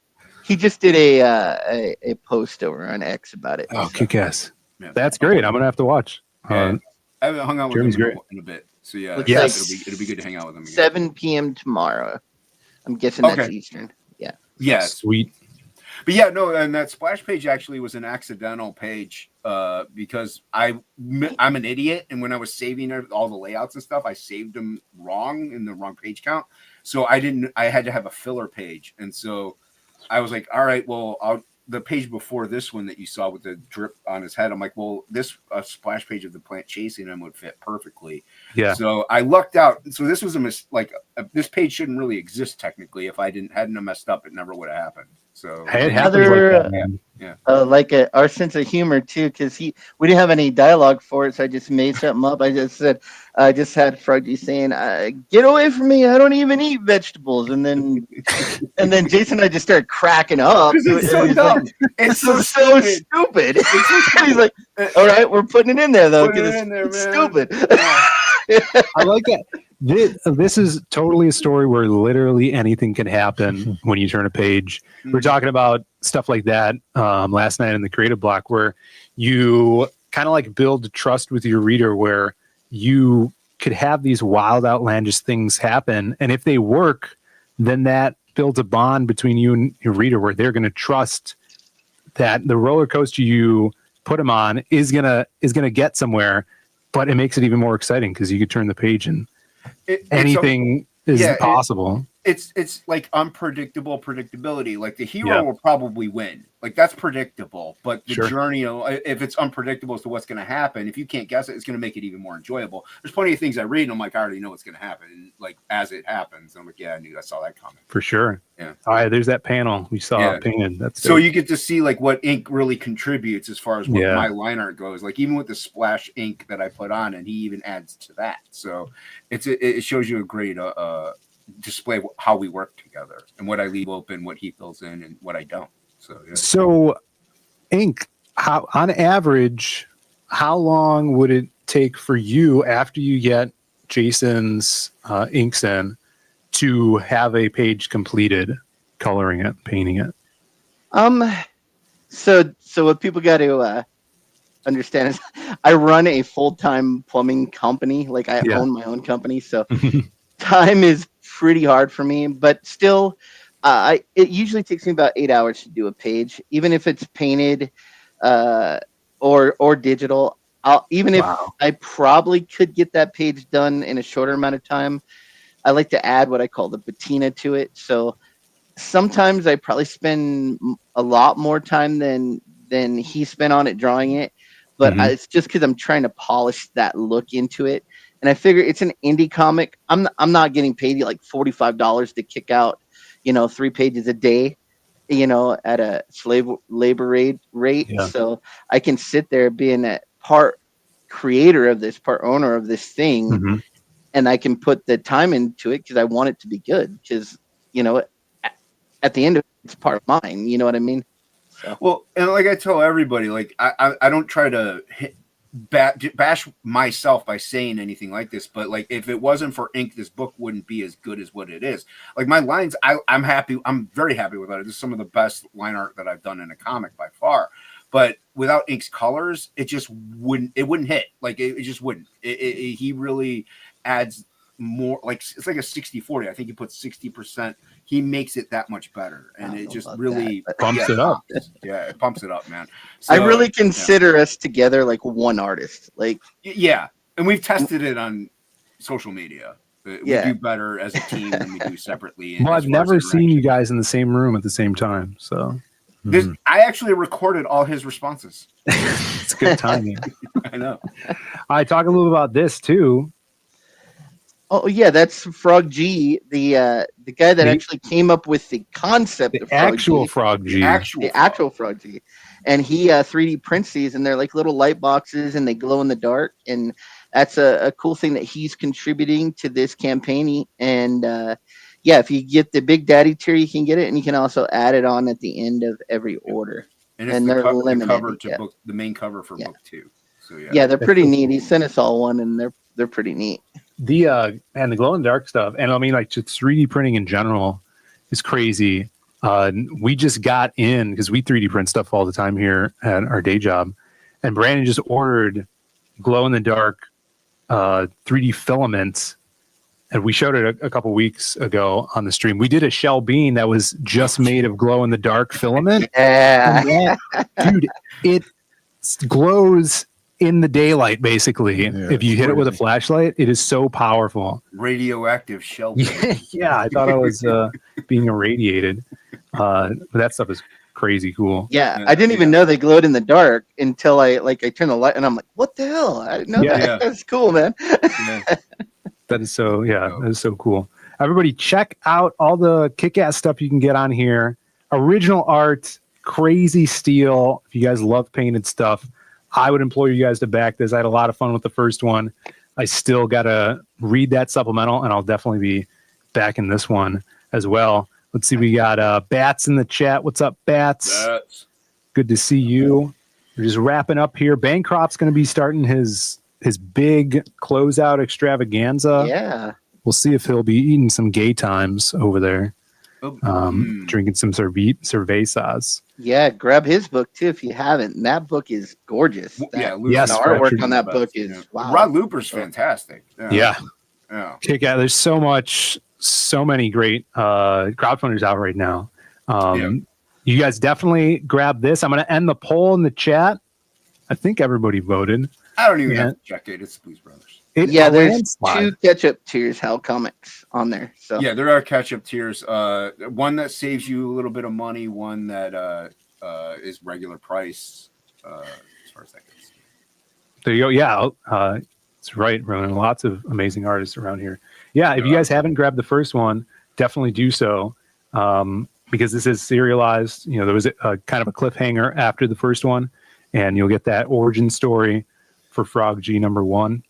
S5: He just did a post over on X about it.
S8: Oh, kick ass. Yeah. That's great. I'm going to have to watch.
S12: I haven't hung out with
S8: Jeremy's
S12: him in a bit. So, yeah, it'll be good to hang out with him again.
S5: 7 p.m. tomorrow. I'm guessing that's Eastern. Yeah.
S12: Yeah.
S8: Sweet.
S12: But yeah, no, and that splash page actually was an accidental page because I'm an idiot, and when I was saving all the layouts and stuff, I saved them wrong in the wrong page count. So I had to have a filler page, and so I was like, all right, well, the page before this one that you saw with the drip on his head, I'm like, well, this splash page of the plant chasing him would fit perfectly. Yeah. So I lucked out. So this was this page shouldn't really exist technically. If I hadn't messed up, it never would have happened. So
S5: our sense of humor too, because we didn't have any dialogue for it, so I just made something up. I just had Froggy saying, "Get away from me! I don't even eat vegetables." And then Jason and I just started cracking up.
S12: It's so dumb.
S5: It's so stupid. He's like, "All right, we're putting it in there though, because it's stupid."
S8: I like that. This is totally a story where literally anything can happen when you turn a page. We're talking about stuff like that last night in the creative block, where you kind of like build trust with your reader, where you could have these wild, outlandish things happen. And if they work, then that builds a bond between you and your reader, where they're going to trust that the roller coaster you put them on is gonna get somewhere. But it makes it even more exciting because you could turn the page and anything is possible.
S12: it's like unpredictable predictability. Like the hero
S8: Yeah.
S12: will probably win. Like that's predictable, but the
S8: Sure.
S12: journey, if it's unpredictable as to what's going to happen, if you can't guess it, it's going to make it even more enjoyable. There's plenty of things I read, and I'm like, I already know what's going to happen. And like as it happens, I'm like, yeah, I saw that coming.
S8: For sure.
S12: Yeah.
S8: All right, there's that panel we saw painted. That's
S12: so
S8: dope.
S12: you get to see like what ink really contributes as far as what my line art goes. Like even with the splash ink that I put on, and he even adds to that. So it shows you a great display of how we work together and what I leave open, what he fills in, and what I don't. So
S8: ink, how on average, how long would it take for you after you get Jason's inks in to have a page completed, coloring it, painting it?
S5: So what people got to understand is I run a full-time plumbing company. Like I own my own company, so time is pretty hard for me. But still, it usually takes me about 8 hours to do a page, even if it's painted or digital. If I probably could get that page done in a shorter amount of time, I like to add what I call the patina to it. So sometimes I probably spend a lot more time than he spent on it drawing it, but it's just because I'm trying to polish that look into it. And I figure it's an indie comic. I'm not getting paid like $45 to kick out, 3 pages a day, at a slave labor rate. Yeah. So I can sit there being a part creator of this, part owner of this thing, and I can put the time into it because I want it to be good. Because at the end of it, it's part of mine. You know what I mean? So.
S12: Well, and like I tell everybody, like I don't try to bash myself by saying anything like this, but like if it wasn't for ink, this book wouldn't be as good as what it is. Like my lines, I'm happy. I'm very happy with it. This is some of the best line art that I've done in a comic by far. But without ink's colors, it just wouldn't hit. Like it just wouldn't. He really adds more. Like it's like a 60-40. I think he puts 60%. He makes it that much better, and it just really
S8: bumps it up.
S12: Yeah, it pumps it up, man. So,
S5: I really consider us together like one artist. Like
S12: and we've tested it on social media. We do better as a team than we do separately.
S8: Well, I've never seen you guys in the same room at the same time, so.
S12: I actually recorded all his responses.
S8: It's good timing.
S12: I know.
S8: I talk a little about this too.
S5: Oh yeah, that's Frog G, the guy that actually came up with the concept of
S8: Frog G.
S5: The actual Frog G. And he 3D prints these, and they're like little light boxes, and they glow in the dark. And that's a cool thing that he's contributing to this campaign. And if you get the Big Daddy tier, you can get it, and you can also add it on at the end of every order.
S12: And they're limited. The cover to book, the main cover for book 2. So
S5: they're pretty neat. He sent us all one, and they're pretty neat.
S8: The glow in the dark stuff, and I mean like just 3D printing in general is crazy. We just got in because we 3D print stuff all the time here at our day job, and Brandon just ordered glow in the dark 3D filaments, and we showed it a couple weeks ago on the stream. We did a shell bean that was just made of glow in the dark filament.
S5: Yeah,
S8: dude, it glows in the daylight, basically. If you hit it with a flashlight, it is so powerful.
S12: Radioactive shell.
S8: Yeah, I thought I was being irradiated. But that stuff is crazy cool.
S5: Yeah, I didn't even know they glowed in the dark until I turned the light, and I'm like, what the hell? I didn't know that. Yeah. That's cool, man.
S8: That is so, that is so cool. Everybody check out all the kick-ass stuff you can get on here. Original art, crazy steel. If you guys love painted stuff, I would implore you guys to back this. I had a lot of fun with the first one. I still got to read that supplemental, and I'll definitely be back in this one as well. Let's see. We got Bats in the chat. What's up, Bats? Good to see you. We're just wrapping up here. Bancroft's going to be starting his big closeout extravaganza.
S5: Yeah.
S8: We'll see if he'll be eating some gay times over there. Drinking some cervezas.
S5: Yeah, grab his book too if you haven't. And that book is gorgeous. The artwork on that book is wow.
S12: Rod Looper's fantastic.
S8: Yeah. Kick out. There's so many great crowdfunders out right now. You guys definitely grab this. I'm going to end the poll in the chat. I think everybody voted.
S12: I don't even have to check it. It's Blues Brothers.
S5: Yeah,
S8: a
S5: there's
S8: landslide.
S5: 2 catch-up tiers, Hal Comics, on there. So
S12: Yeah, there are catch-up tiers. One that saves you a little bit of money, one that is regular price, as far as that goes.
S8: There you go. Yeah, it's right, Ronan. Lots of amazing artists around here. Yeah, if you guys haven't grabbed the first one, definitely do so, because this is serialized. You know, there was a kind of a cliffhanger after the first one, and you'll get that origin story for Frog G #1.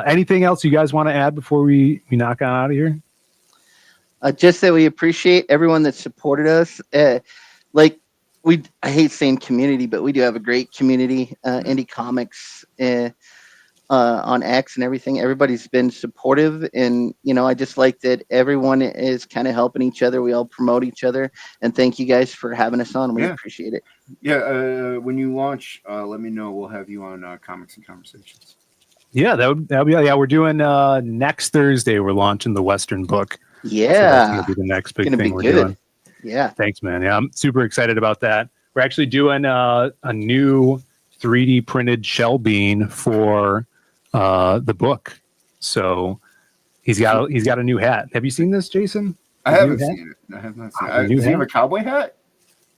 S8: Anything else you guys want to add before we knock on out of here?
S5: just that we appreciate everyone that supported us. I hate saying community, but we do have a great community, indie comics on X and everything. Everybody's been supportive, and I just like that everyone is kind of helping each other. We all promote each other, and thank you guys for having us on. We appreciate it.
S12: Yeah, when you launch, let me know. We'll have you on Comics and Conversations.
S8: Yeah, that'll be. Yeah, we're doing next Thursday. We're launching the Western book.
S5: Yeah,
S8: so that's gonna be the next big thing we're doing.
S5: Yeah,
S8: thanks, man. Yeah, I'm super excited about that. We're actually doing a new 3D printed shell bean for the book. So he's got a new hat. Have you seen this, Jason?
S12: I haven't seen it. I have not seen it. Does he have a cowboy hat?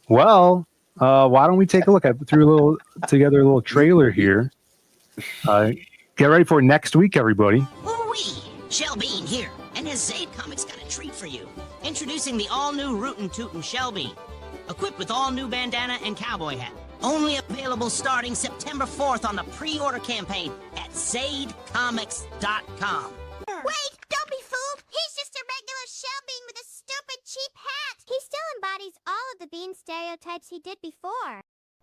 S8: Well, why don't we take a look? I threw together a little trailer here. Get ready for next week, everybody.
S11: Ooh-wee! Shell Bean here, and has Zaid Comics got a treat for you. Introducing the all-new Rootin' Tootin' Shell Bean, equipped with all-new bandana and cowboy hat. Only available starting September 4th on the pre-order campaign at ZaidComics.com.
S13: Wait, don't be fooled. He's just a regular shell bean with a stupid cheap hat. He still embodies all of the bean stereotypes he did before.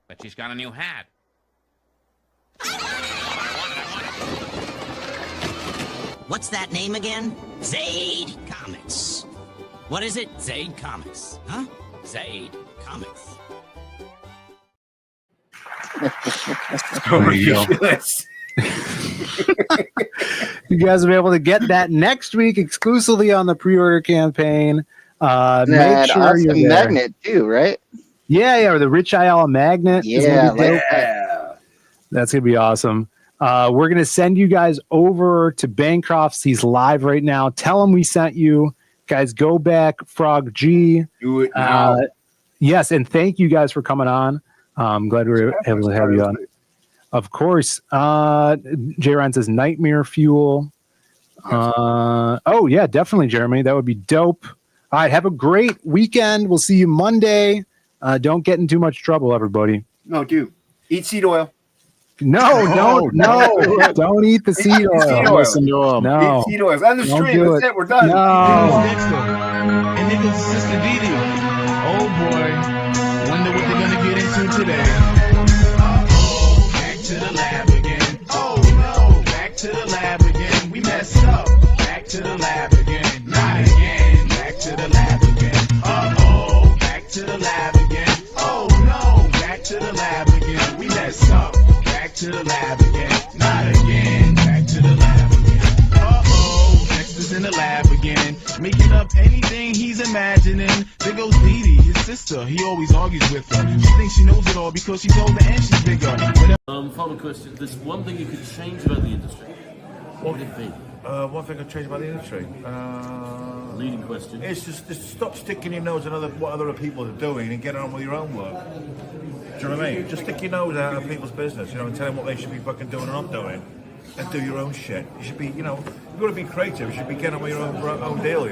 S14: But she's got a new hat.
S11: What's that name again? Zaid Comics. What is it? Zaid Comics. Huh? Zaid Comics.
S8: There you go. You guys will be able to get that next week exclusively on the pre-order campaign. Make sure
S5: awesome
S8: you're there.
S5: magnet too, right?
S8: Yeah, or the Rich Ayala magnet.
S5: Yeah,
S8: that's gonna be awesome. We're gonna send you guys over to Bancroft's. He's live right now. Tell him we sent you. Guys, go back, Frog G.
S12: Do it now.
S8: Yes, and thank you guys for coming on. I'm glad we were able to have you on. Of course. J. Ryan says Nightmare Fuel. Oh, yeah, definitely, Jeremy. That would be dope. All right, have a great weekend. We'll see you Monday. Don't get in too much trouble, everybody.
S12: No, do. Eat seed oil.
S8: No, don't eat the seed oil.
S9: Listen to him.
S8: No.
S12: Eat seed oils. On the
S8: Don't
S12: stream.
S8: do
S12: That's
S8: it.
S12: it. We're done.
S8: No.
S2: And niggas Sister Didi. Oh boy. Wonder what they're gonna get into today. Uh-oh, back to the lab again. Oh no, back to the lab again. We messed up. Back to the lab again. Not again. Back to the lab again. Uh-oh, back to the lab again. Oh no, back to the lab again. We messed up. Back to the lab again. Not again. Back to the lab again. Uh-oh, Dexter's in the lab again. Making up anything he's imagining. There goes Dee Dee, his sister. He always argues with her. She thinks she knows it all because she's older and she's bigger.
S15: Final question. There's one thing you could change about the industry. What would it be?
S4: One thing I'd change about the industry.
S15: Leading question.
S4: It's just stop sticking your nose in what other people are doing and get on with your own work. Do you know what I mean? Just stick your nose out of people's business, and tell them what they should be fucking doing and not doing, and do your own shit. You should be, you've got to be creative. You should be getting on with your own deal,